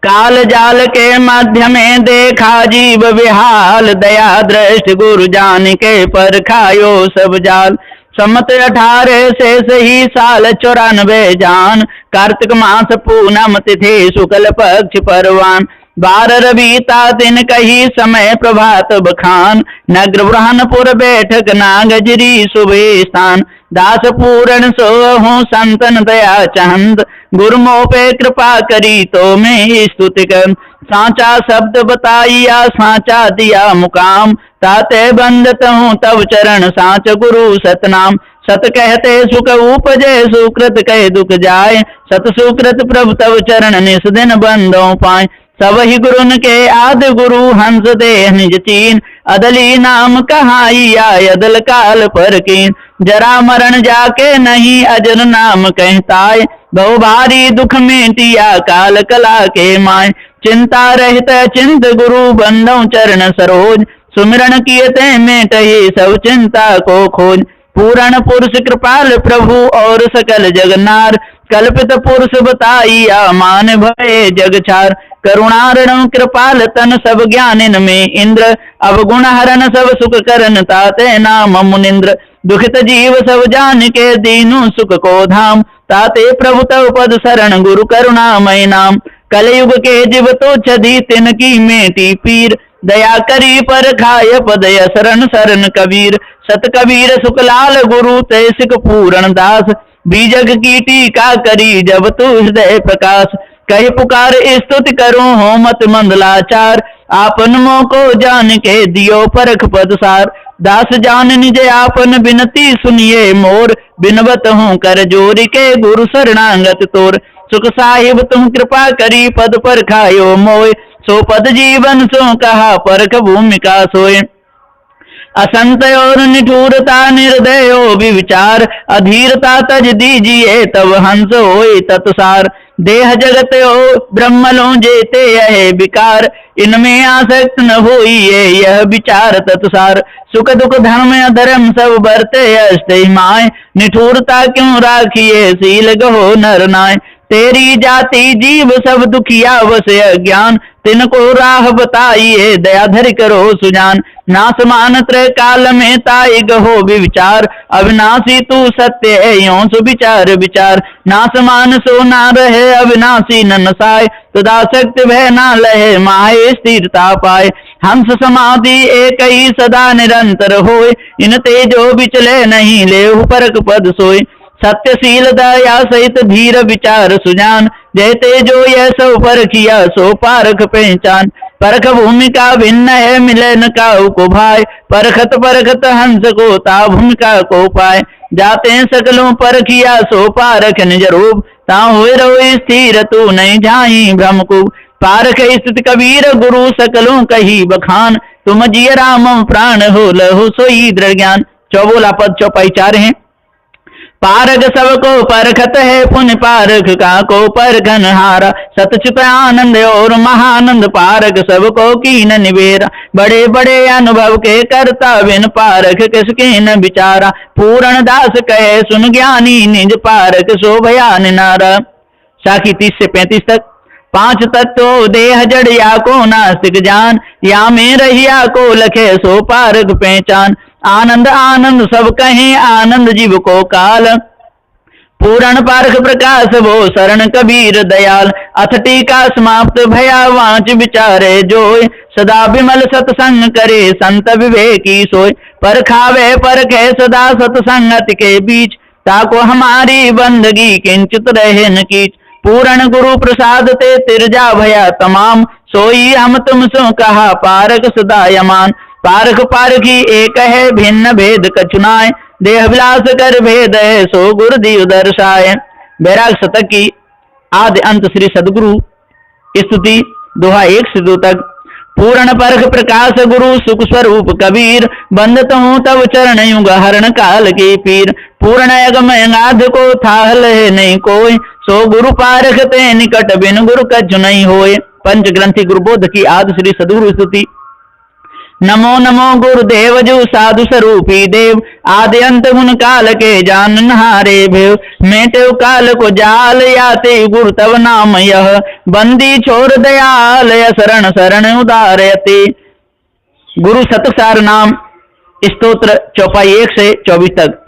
काल जाल के मध्य में देखा जीव विहाल, दया दृष्टि गुरु जान के परखायो सब जाल। सम्मत 18 से सही साल 94 जान, कार्तिक मास पूनम तिथि शुक्ल पक्ष परवान। 12 रबीता दिन कही समय प्रभात बखान, नगर ब्रह्मपुर बैठक नागजरी सुबह स्थान। दास पूर्ण सोहूं संतन दया चंद, गुरुमों पे कृपा करी तो मैं स्तुति कर। सांचा शब्द बताइया सांचा दिया मुकाम, ताते बंदत हूँ तब चरण सांच गुरु सतनाम। सत कहते सुख उपजे सुकृत कह दुख जाए, सत सुकृत प्रभु तब चरण निस दिन बंदों पाए। सब ही गुरुन के आदि गुरु हंस देह निज चीन, अदली नाम कहाइया अदल काल पर कीन। जरा मरण जाके नहीं अजर नाम कहताय, बहु भारी दुख मेटिया काल कला के माय। चिंता रहित चिंत गुरु बंदों चरण सरोज, सुमिरन कियते मेटहि सब चिंता को खोज। पूर्ण पुरुष कृपाल प्रभु और सकल जगन्नार, कल्पित पुरुष बताइया मान भय जग छार। करुणारण कृपाल तन सब ज्ञानिन में इंद्र, अवगुण हरण सब सुख करन ताते नाम मुनिंद्र। दुखित जीव सब जान के दीनु सुख को धाम, ताते प्रभु तव पद शरण गुरु करुणामय नाम। कलयुग के जीव तो छदी तिनकी मेटी पीर, दया करी पर खाय पद शरण शरण कबीर। सत कबीर सुखलाल गुरु ते सिख पूरण दास, बीजक की टीका करी जब तू हृदय प्रकाश। कही पुकार स्तुति करूं हो मत मंदलाचार, आपन मों को जान के दियो परख पद सार। दास जान निज आपन बिनती सुनिए मोर, बिनवत हूँ कर जोरी के गुरु शरणागत तोर। सुख साहिब तुम कृपा करी पद पर खायो मोय, सो पद जीवन सो कहा परख भूमिका सोय। असंत और निठुरता निर्दय विचार, अधीरता तज दीजिए तब हंस होय तत्सार। देह जगत ओ ब्रह्मलों जेते यह विकार, इनमें आसक्त न होइए यह विचार तत्सार। सुख दुख धर्म अधर्म सब बरते अष्टहि माय, निठुरता क्यों राखिए सील गहो नर नाय। तेरी जाति जीव सब दुखिया वस अज्ञान, तिनको राह बताइए दया धर करो सुजान। नास मान त्रय काल में ताई गहो विचार, अविनाशी तू सत्य है यो सुविचार विचार। नास मान सो ना रहे अविनाशी न नसाय, तुदा शक्ति भय ना लहे माहे स्थिरता पाए। हंस समाधि एक ही सदा निरंतर होय, इन तेजो बिचले नहीं लेहु परक पद सोय। सत्यशील दया सहित धीर विचार सुजान, जय तेजो यह सो पर किया सो पारख पहचान। परख भूमिका भिन्न है मिले न काहू को भाई, परखत परखत हंस को ता भूमिका को पाए। जाते सकलों पर किया सो पारख निज रूप, ता हुए रहो स्थिर तू नहीं जाही भ्रम को। पारख स्थित कबीर गुरु सकलों कही बखान, तुम जिय राम प्राण हो लहु सोई दृढ़ ज्ञान। चौबोला पद चौपाई 4 है। पारक सबको परखत है पुण्य पारक का को परखन हारा। सतचित आनंद और महानंद पारक सबको कीन निवेरा। बड़े बड़े अनुभव के करता बिन पारक किसके न विचारा। पूर्ण दास कहे सुन ज्ञानी निज पारक सो भया निनारा। साखी 30 से 35 तक। 5 तत्व देह जड़ या को नास्तिक जान। या में रहिया को लखे सो पारक पहचान। आनंद आनंद सब कहें आनंद जीव को काल। पूर्ण पारख प्रकाश वो शरण कबीर दयाल। अथ टीका समाप्त भया वाच विचारे जोय। सदा विमल सत्संग करे संत विवेकी सोय। परखावे परखे सदा सत्संगत के बीच। ताको हमारी बंदगी किंचित रहे न कीच। पूर्ण गुरु प्रसाद ते तिरजा भया तमाम। सोई हम तुम सो कहा पारक सदा यमान। पारख पारखी एक है भिन्न भेद कछुनाए। देह विलास कर भेद है सो गुरु दिव दर्शाए। बैराग शतक की आदि अंत श्री सदगुरु स्तुति दोहा 1 से 2 तक। पूर्ण परख प्रकाश गुरु सुख स्वरूप कबीर। बंदत हूँ तब चरण युग हरण काल के पीर। पूर्ण अगम अगाध को थाहल है नहीं कोई। सो गुरु पारख ते निकट बिन गुरु कछु नहीं होए। पंच ग्रंथि गुरुबोध की आदि श्री सदगुरु स्तुति। नमो नमो गुरुदेव जो साधु स्वरूपी देव। आदि अंत गुण काल के जान हारे भेव। मेटे काल को जाल याते गुरु तव नाम यह। बंदी छोर दयाल शरण शरण उदारयते। गुरु सतसार नाम स्तोत्र चौपाई 1 से 24 तक।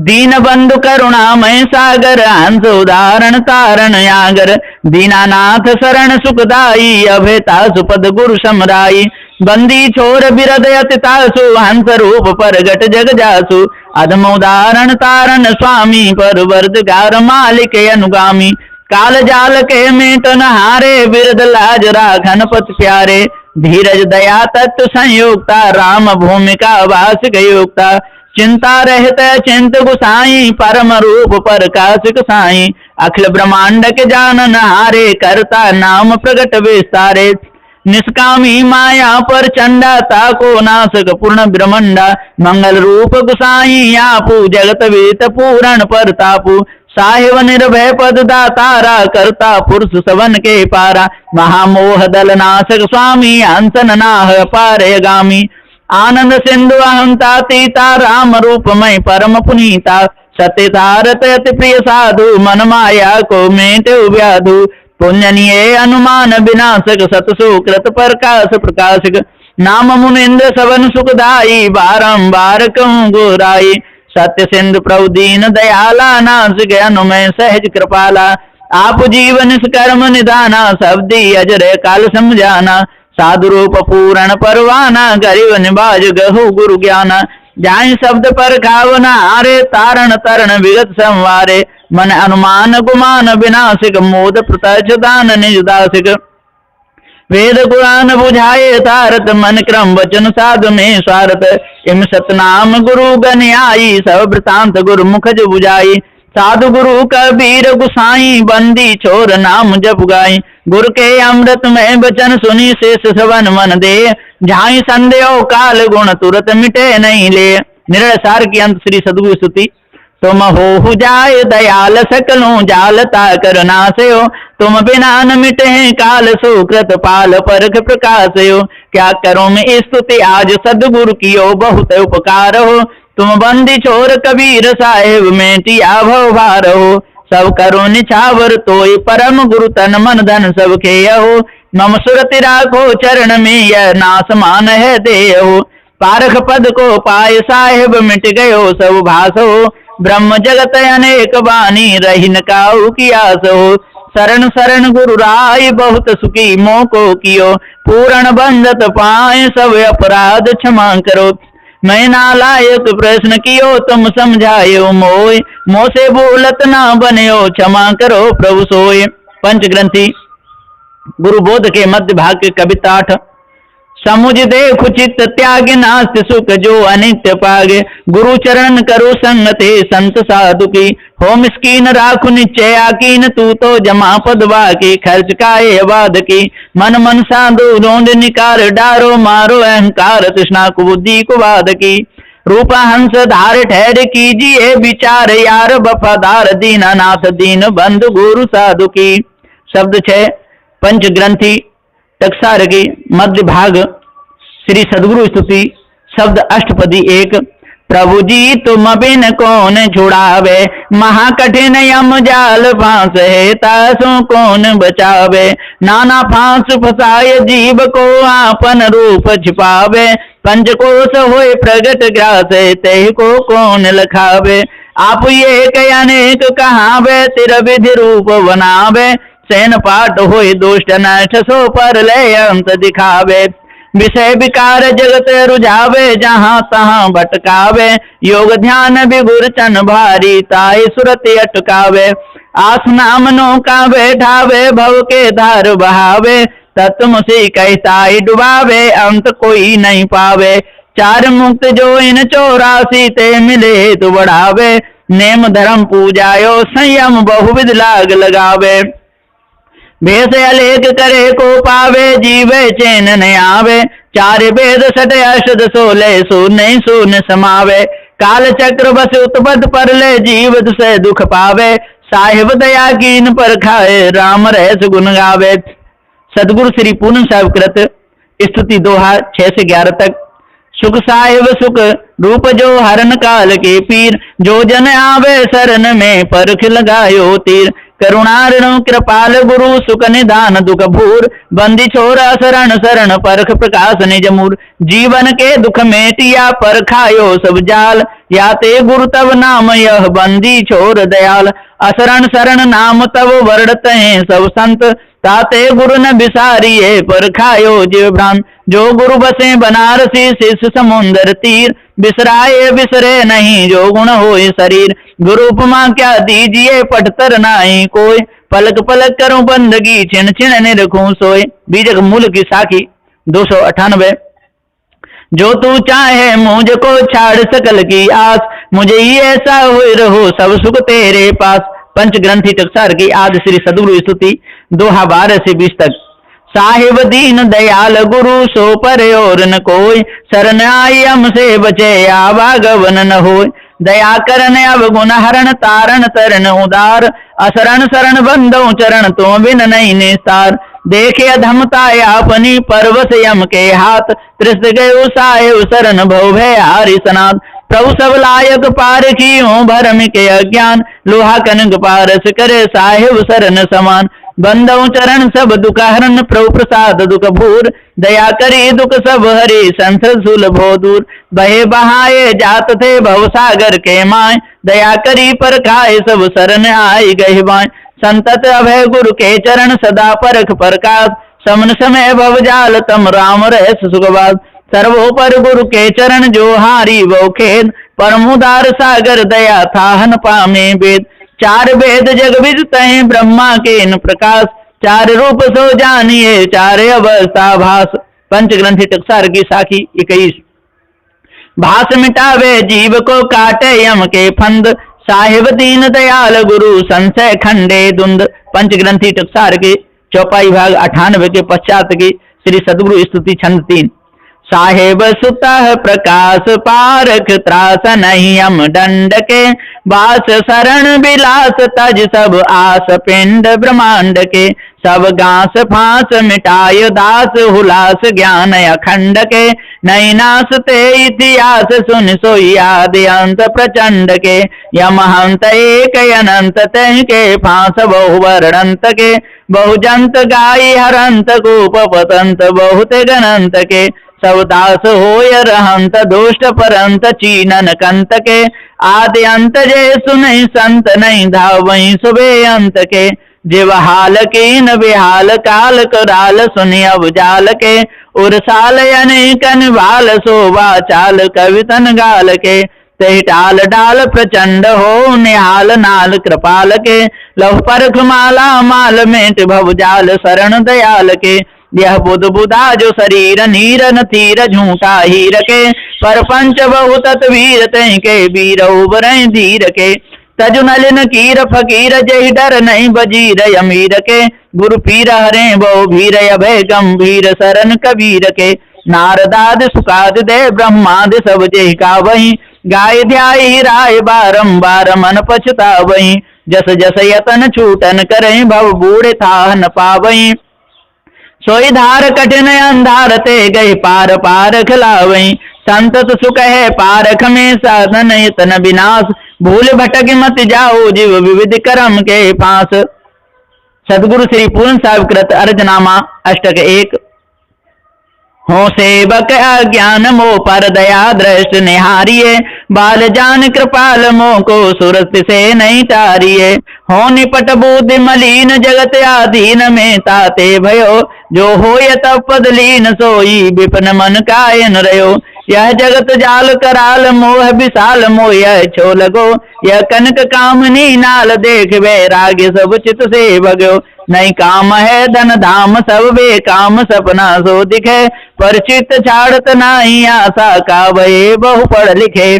दीन बंधु करुणामय सागर हंस उदाहरण तारण यागर। दीनानाथ शरण सुखदाई अभयता सुपद गुरु समराई। बंदी छोर बिरद अतितासु हंस रूप परगट जग जासु। अधम उदाहरण तारण स्वामी पर वर्दगार मालिक अनुगामी। काल जाल के मेटन हारे बिरद लाज राखन पत प्यारे। धीरज दया तत्व संयुक्ता राम भूमिका वास गयुक्ता। चिंता रहत चिंत गुसाई परम रूप प्रकाशिक साई। अखिल ब्रह्मांड के जानन हारे करता नाम प्रगट विस्तारे। निष्कामी माया पर चंडा ताको नासक पूर्ण ब्रह्मंडा। मंगल रूप गुसाई आपू जगत वेत पूरण परतापू। साहिब निर्भय पद दातारा करता पुरुष सवन के पारा। महामोह दल नाशक स्वामी हंसन नाह पारगामी। आनंद सिंधु अहंता तीता राम रूपमय परम पुनीता। सत्य तारत अति प्रिय साधु मन माया को मेटे व्याधु। पुण्यनीय अनुमान विनाशक सतसु कृत प्रकाश प्रकाशक। नाम मुनिंद्र सवन सुखदाई बारंबार कहूँ गोराई। सत्य सिंधु प्रभु दीन दयाला नासिक अनुमय सहज कृपाला। आप जीवन कर्म निदाना शब्दी अजर काल समझाना। साधु रूप पूर्ण परवाना गरीब निबाज गहु गुरु ज्ञाना। जाय शब्द पर खावना हारे तारण तरण विगत संवारे। मन अनुमान गुमान विनाशिक मोद प्रत्यक्ष दान निज दासिक। वेद कुरान बुझाए तारत मन क्रम वचन साधु में स्वारत। इम सतनाम गुरु गण आई सब वृतांत गुरु मुखज बुझाई। साधु गुरु कबीर गुसाई बंदी छोर नाम जप गाई। गुरु के अमृत में वचन सुनी शेष सवन मन दे। झाई संदेह काल गुण तुरत मिटे नहीं ले। निर्णय सार की अंत श्री सदगुरु स्तुति। तुम हो जाए दयाल सकलों जालता कर नासयो। तुम बिना न मिटे काल सुकृत पाल परख प्रकाश हो। क्या करो मैं स्तुति आज सदगुरु कियो बहुत उपकार हो। तुम बंदी छोर कबीर साहेब में टिया भव भार हो। सब करो निछावर तोय परम गुरु तन मन धन सब खेय हो। मम सुरति राखो चरण में यह नास मान है देह हो। पारख पद को पाए साहेब मिट गयो सब भास हो। ब्रह्म जगत अनेक बानी रही न काऊ की आस हो। शरण शरण गुरु राय बहुत सुखी मोको कियो। पूर्ण बंधत पाए सब अपराध क्षमा करो। मैं नालायक प्रश्न कियो तुम समझायो मोय। मोसे बोलत ना बन्यो क्षमा करो प्रभु सोय। पंच ग्रंथि गुरु बोध के मध्य भाग के कविता 8। समुझ देखु चित्त त्याग नास्त सुख जो अनित्य पागे। गुरु चरण करो संगते संत साधु की, हो मिस्कीन राखु निश्चय आकीन तू तो जमा पदवा की। खर्च काए वाद की मन मन साधु रोंद निकार, डारो मारो अहंकार तृष्णा कुबुद्धि को वाद की। रूपा हंस धार ठहर कीजिए विचार, यार वफादार दीनानाथ दीन बंधु गुरु साधु की। शब्द 6 पंच ग्रंथि टकसार की मध्य भाग श्री सदगुरु स्तुति। शब्द अष्टपदी 1। प्रभु जी तुम बिन कौन छुड़ावे, महाकठिन यम जाल फांस है तासों कौन बचावे। नाना फांस फसाए जीव को आपन रूप छिपावे, पंचकोश होए प्रगट ग्रास तेह को कौन लखावे। आप ये के अनेक कहावे, तिर विधि रूप बनावे। सैन पाठ होए दुष्ट नष्ट सो पर ले अंत दिखावे। विषय विकार जगत रुझावे, जहाँ तहाँ भटकावे। योग ध्यान विगुर चन भारी, ताई सुरति अटकावे। आस नाम नौका बैठावे, भव के धार बहावे। तत्व से कहताई डुबावे, अंत कोई नहीं पावे। चार मुक्त जो इन 84 ते मिले तो बढ़ावे। नेम धर्म पूजायो संयम बहुविध लाग लगावे। भेष अलेख करे को पावे, जीवे चैन न आवे। चार वेद सट अष्ट 16 शून्य शून्य समावे। काल चक्र बस उत्पद पर ले, जीव से दुख पावे। साहिब दया कीन पर खाए, राम रहस गुण गावे। सदगुरु श्री पूर्ण साहिब कृत स्तुति दोहा 6 से 11 तक। सुख साहिब सुख रूप जो हरण काल के पीर, जो जन आवे शरण में परख लगायो तीर। करुणारणु कृपाल गुरु सुख निदान दुख भूर, बंदी छोरा शरण शरण परख प्रकाश निज मूर। जीवन के दुख मेटिया पर खायो सब जाल, याते गुरु तब नाम यह बंदी छोर दयाल। असरण शरण नाम तब वर्णत हैं सब संत, ताते गुरु न बिसारिये पर खायो जीव भ्रांत। जो गुरु बसे बनारसी शिष्य समुंदर तीर, बिसराए बिसरे नहीं जो गुण होए शरीर। गुरु उपमा क्या दीजिए पटतर नाई कोई, पलक पलक करूं बंदगी छिन छिन निरखूं सोए। बीजक मूल की साखी 298। जो तू चाहे मुझको छाड़ सकल की आस, मुझे ही ऐसा हुए रहो सब सुख तेरे पास। पंच ग्रंथि टकसार की आदि श्री सदगुरु स्तुति दोहा 12 से 20 तक। साहिब दीन दयाल गुरु सो पर और न कोई, शरण आई हमसे बचे आवागवन न होय। दया करन अब गुण हरण तारण तरन उदार, असरण शरण बंदो चरण तो बिन नहीं निस्तार। देखे अधमता अपनी परवश यम के हाथ, त्रिस्त गयो साहिब शरण भव भय हारि सनाथ। प्रभु सब लायक पारखी हो भरम के अज्ञान, लोहा कनक पारस करे साहिब शरण समान। बंदो चरण सब दुख हरण प्रभु प्रसाद दुख भूर, दया करी दुख सब हरि संसद सुलभो दूर। बहे बहाए जात थे भव सागर के माय, दया करी पर खाए सब शरण आए गए बाय। संतत अभय गुरु के चरण सदा परख प्रकाश, समन समय भव जाल तम राम रहस सुखवास। सर्वोपर गुरु के चरण जो हारी वो खेद, परमुदार सागर दया थाहन पामे वेद। चार वेद जग विदित हैं ब्रह्मा के इन प्रकाश, चार रूप सो जानिए चार अवस्था भास। पंच ग्रंथि टकसार की साखी 21। भास मिटावे जीव को काटे यम के फंद, साहिब दीन दयाल गुरु संशय खंडे दुंद। पंच ग्रंथि टकसार के चौपाई भाग 98 के पश्चात की श्री सदगुरु स्तुति छंद 3। साहेब सुतः प्रकाश पारख त्रास नहीं हम दंड के, बास शरण विलास तज सब आस पिंड ब्रह्मांड के। सब घास फांस मिटाय दास हुलास ज्ञान अखंड के, नहीं नास ते इतिहास सुन सोई आदि अंत प्रचंड के। यमहंत एक अनंत तह के फांस बहु वर्णंत के, बहुजंत गाय हरंत गोप पतंत बहुत गणंत के। सब दास होय रहंत दुष्ट परंत चीनन कंत के, आदि अंत जय सुनहि संत नहीं धावहि सुबे अंत के। जिव हाल कीन बिहाल काल कराल सुनि अब जाल के, उर्साल अनेकन बाल शोभा चाल कवितन गाल के। तहि टाल डाल प्रचंड हो निहाल नाल कृपाल के, लव परख माला माल मेट भव जाल शरण दयाल के। यह बुध बुधा जो शरीर नीर न थीर झूठा हीर के, पर पंच बहु तत्वीर तय के वीर उबरय धीर के, तजु नलिन कीर फकीर जय डर नहीं बजीर अमीर के, गुरु पीर हरे बहु भीर अभय गंभीर शरण कबीर के, नारदाद सुकाद दे ब्रह्माद सब जय का वही, गाय ध्याई राय बारंबार मन पछता वही, जस जस यतन छूटन करें भव बूढ़े था न पावई, सोई धार कठिन अंधार ते गए पार पार खिलावई, संतत सुख है पारख में साधन यतन विनाश, भूल भटक मत जाओ जीव विविध कर्म के पास। सदगुरु श्री पूर्ण साहिब कृत अर्जनामा अष्टक 1। हो सेवक अज्ञान मोह पर दया दृष्ट निहारिये, बाल जान कृपाल मोह को सुरत से नहीं तारिये, हो निपट बुद्धि मलिन जगत आधीन में ताते भयो, जो हो तब पद लीन सोई विपिन मन कायन रहो, यह जगत जाल कराल मोह विशाल मोह यह छो लगो, यह कनक कामनी नाल देख वैराग्य सब चित से भगो, नहीं काम है धन धाम सब वे काम सपना सो दिखे, पर चित छाड़त नहीं आशा का भये बहु पढ़ लिखे,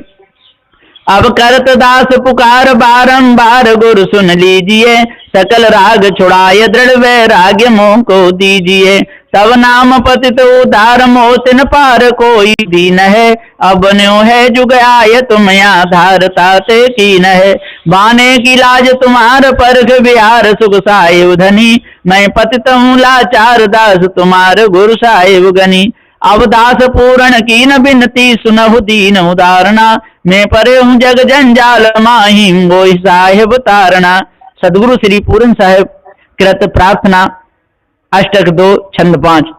अब करत दास पुकार बारंबार गुरु सुन लीजिए, सकल राग छुड़ाए दृढ़ वैराग्य मोह को दीजिए, तब नाम पतित उदार मोह तिन पार कोई दीन है, अब न्यो है जुग आय तुम आधार ताते कीन है, बाने की लाज तुम्हार परख बिहार सुख साहिब धनी, मैं पतित हूँ लाचार दास तुम्हार गुरु साहिब गनी, अब दास पूर्ण कीन बिनती सुनहु दीन उदाहरणा, मैं परे हूँ जग जंजाल माहिम वो साहिब तारणा। सदगुरु श्री पूर्ण साहिब कृत प्रार्थना अष्टक 2 छंद 5।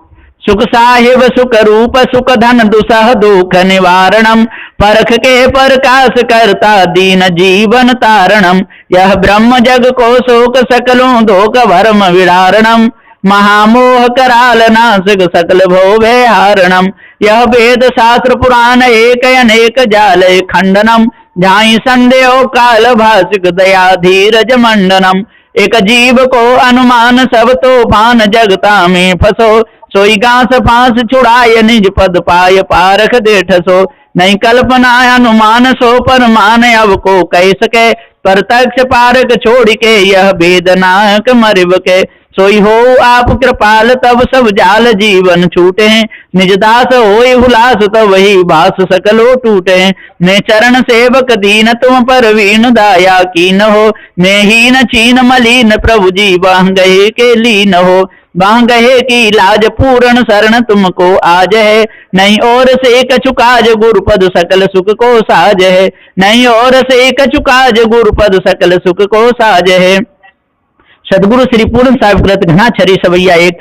सुख साहिब सुख रूप सुख धन दुसह दुख निवारणम, परख के प्रकाश करता दीन जीवन तारणम, यह ब्रह्म जग को शोक सकलों धोक भरम विडारणम, महामोह कराल नासिक सकल भोवे हारणम, यह वेद शास्त्र पुराण एक अनेक जाल खंडनम, झाई संदेह काल भाषिक दया धीरज मंडनम, एक जीव को अनुमान सब तूफान जगता में फसो, सोई गांस फांस छुड़ाय निज पद पाय पारख देठसो, नहीं कल्पना अनुमान सो परमान अब को कह सके, प्रत्यक्ष पारक छोड़ के यह वेदनाक मरिब के, सोई हो आप कृपाल तब सब जाल जीवन छूटे, निज दास होय हुलास तब वही भास सकलो टूटे, ने चरण सेवक दीन तुम पर वीण दाया कीन हो, ने हीन चीन मलिन प्रभु जी बाह गए के लीन हो, बाह गए की लाज पूर्ण शरण तुमको आज है, नहीं और से कछु काज गुरुपद सकल सुख को साज है, नहीं और से कछु काज गुरुपद सकल सुख को साज है। सदगुरु श्री पूर्ण साहिब कृत घना छरी सवैया 1।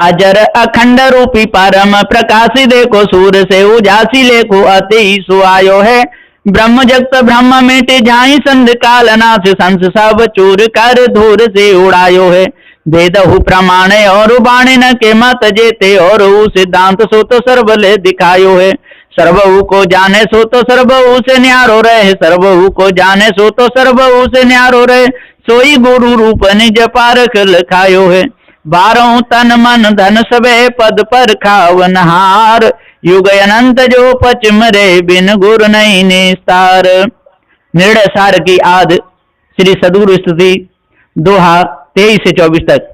अजर अखंड रूपी परम प्रकाशी देखो सूर से उजासी लेखो अति सुआयो है, ब्रह्म जगत ब्रह्म मिट जाई संध काल नाश संस सब चूर कर धूर से उड़ायो है, वेदहु प्रमाण और बाणी न के मत जेते और सिद्धांत सो तो सर्वले दिखायो है, सर्वहु को जाने सो तो सर्वहु से न्यारो रहे, सर्वहु को जाने सो तो सर्वहु से न्यारो रहे, सोई गुरु रूप निज पारख लखायो है, 12 तन मन धन सबे पद पर खावन हार, युग अनंत जो पचम रे बिन गुरु नहीं निस्तार। निर्णय सार की आद श्री सदगुरु स्तुति दोहा 23 से 24 तक।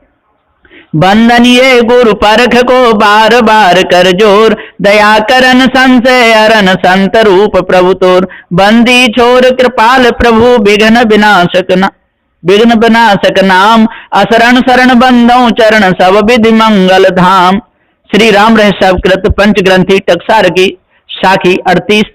बंदनिये गुरु परख को बार बार कर जोर, दया करन संशय अरन संत रूप प्रभु तोर, बंदी छोर कृपाल प्रभु विघ्न विनाशक नाम, असरण शरण बंदों चरण सब विधि मंगल धाम। श्री राम रहस्य कृत पंच ग्रंथि टकसार की साखी 38।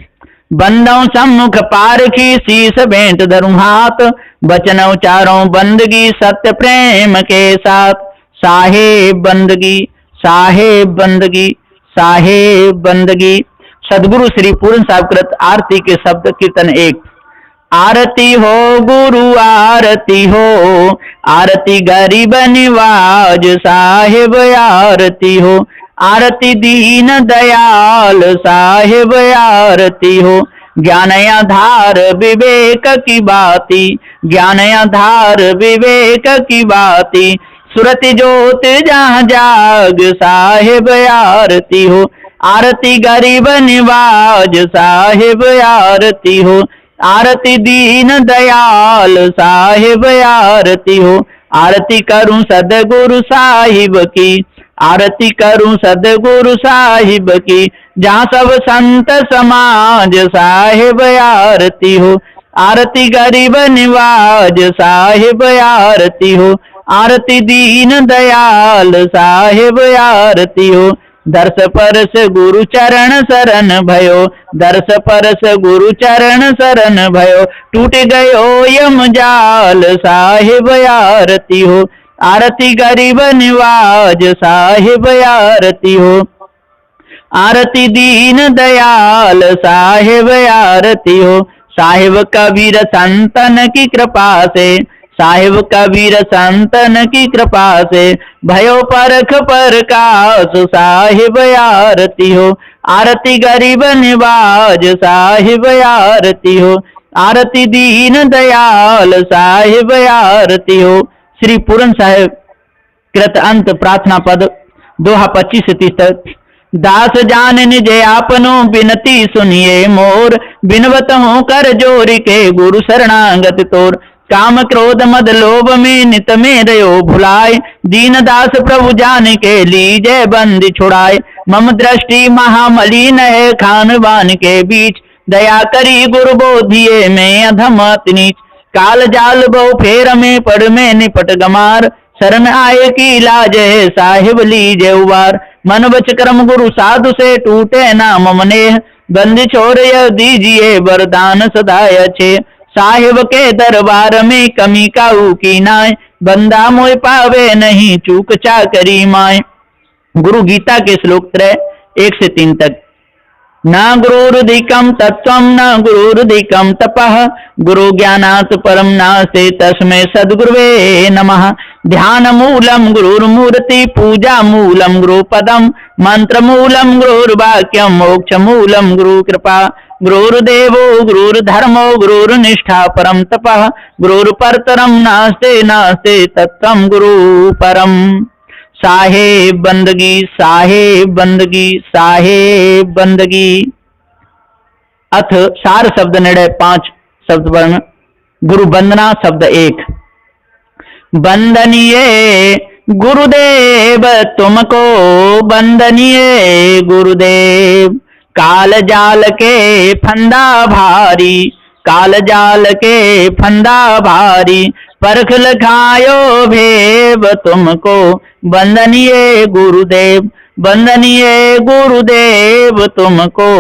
बंदों सम्मुख पारखी शीस भेंट धरूं हाथ, बचन उचारों बंदगी सत्य प्रेम के साथ, साहेब बंदगी साहेब बंदगी साहेब बंदगी। सदगुरु श्री पूर्ण साहिब कृत आरती के शब्द कीर्तन 1। आरती हो गुरु आरती हो, आरती गरीब निवाज साहिब आरती हो, आरती दीन दयाल साहिब आरती हो, ज्ञान आधार विवेक की बाती, ज्ञान आधार विवेक की बाती, सुरति जोत जहाँ जाग साहिब आरती हो, आरती गरीब निवाज साहिब आरती हो, आरती दीन दयाल साहिब आरती हो, आरती करूं सदगुरु साहिब की, आरती करूं सदगुरु साहिब की, जहाँ सब संत समाज साहिब आरती हो, आरती गरीब निवाज साहिब आरती हो, आरती दीन दयाल साहिब आरती हो, दर्श परस गुरु चरण शरण भयो, दर्श परस गुरु चरण शरण भयो, टूट गयो यम जाल साहिब आरती हो, आरती गरीब निवाज साहिब आरती हो, आरती दीन दयाल साहिब आरती हो, साहिब कबीर संतन की कृपा से, साहिब कबीर संतन की कृपा से, भयो परख प्रकाश साहिब आरती हो, आरती गरीब निवाज साहिब आरती हो, आरती दीन दयाल साहिब आरती हो। श्री पूरन साहिब कृत अंत प्रार्थना पद दोहा 25 से 30 तक। दास जान निज आपनो बिनती सुनिए मोर, बिनवत हूँ कर जोरी के गुरु शरणागत तोर, काम क्रोध मद लोभ में नित में रयो भुलाए, दीन दास प्रभु जान के लीजे बंदी छुड़ाए, मम दृष्टि महामलिन है खानवान के बीच, दया करी गुरु बोधिए में अधम अति नीच, काल जाल बहु फेर में पड़ में निपट गमार, शरण आए की लाज है साहिब लीजे उबार, मन बच कर्म गुरु साधु से टूटे ना मम नेह, बंदी छोड़ यह दीजिए वरदान सदाय अच्छे, साहिब के दरबार में कमी काऊ की नाय, बंदा मोह पावे नहीं चूक चाकरी माय। गुरु गीता के श्लोक 1 से 3 तक। न गुरुर्धिकं तत्त्वं न गुरुर्धिकं तपः, गुरु ज्ञानात् परं नास्ति तस्मै सद्गुरुवे नमः, ध्यान मूलम गुरुर्मूर्ति पूजा मूलम गुरुपदम, मंत्र मूलम गुरुर्वाक्यम मोक्ष मूलम गुरु कृपा, गुरुर्देवो गुरुर्धर्मो गुरुर्निष्ठा परम तपः, गुरुर्परतरं नास्ति नास्ति तत्त्वं गुरु परम। साहेब बंदगी साहेब बंदगी साहेब बंदगी। अथ सार शब्द निर्णय 5 शब्द वर्ण। गुरु वंदना शब्द 1। वंदनीय गुरुदेव तुमको, वंदनीय गुरुदेव, काल जाल के फंदा भारी, काल जाल के फंदा भारी, परख लखायो भेब तुमको, वंदनीय गुरुदेव, वंदनीय गुरुदेव तुमको,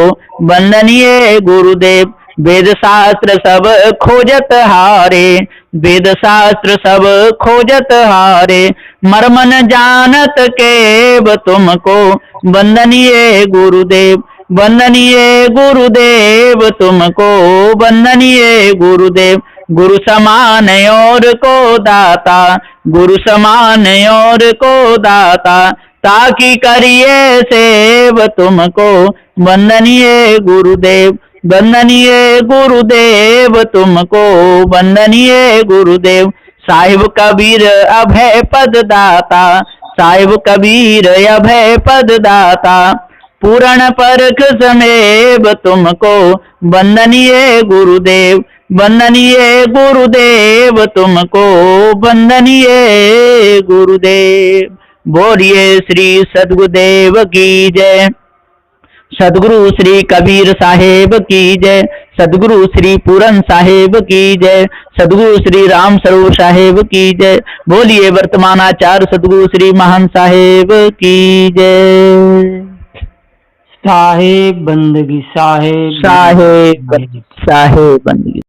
वंदनीय गुरुदेव, वेद शास्त्र सब खोजत हारे, वेद शास्त्र सब खोजत हारे, मर्मन जानत केव तुमको, वंदनीय गुरुदेव, वंदनीय गुरुदेव तुमको, वंदनीय गुरुदेव, गुरु समान और को दाता, गुरु समान और को दाता, ताकि करिए सेव तुमको, वंदनीय गुरुदेव, वंदनीय गुरुदेव तुमको, वंदनीय गुरुदेव, साहिब कबीर अभय पद दाता, साहिब कबीर अभय पद दाता, पूर्ण परख समेव तुमको, वंदनीय गुरुदेव, वंदनीय गुरुदेव तुमको, वंदनीय गुरुदेव। बोलिए श्री सद्गुरुदेव की जय। सदगुरु श्री कबीर साहेब की जय। सदगुरु श्री पूरन साहेब की जय। सदगुरु श्री राम स्वरूप साहेब की जय। बोलिए वर्तमान आचार्य सदगुरु श्री महान साहेब की जय। साहेब बंदगी साहेब साहेब साहेब बंदगी।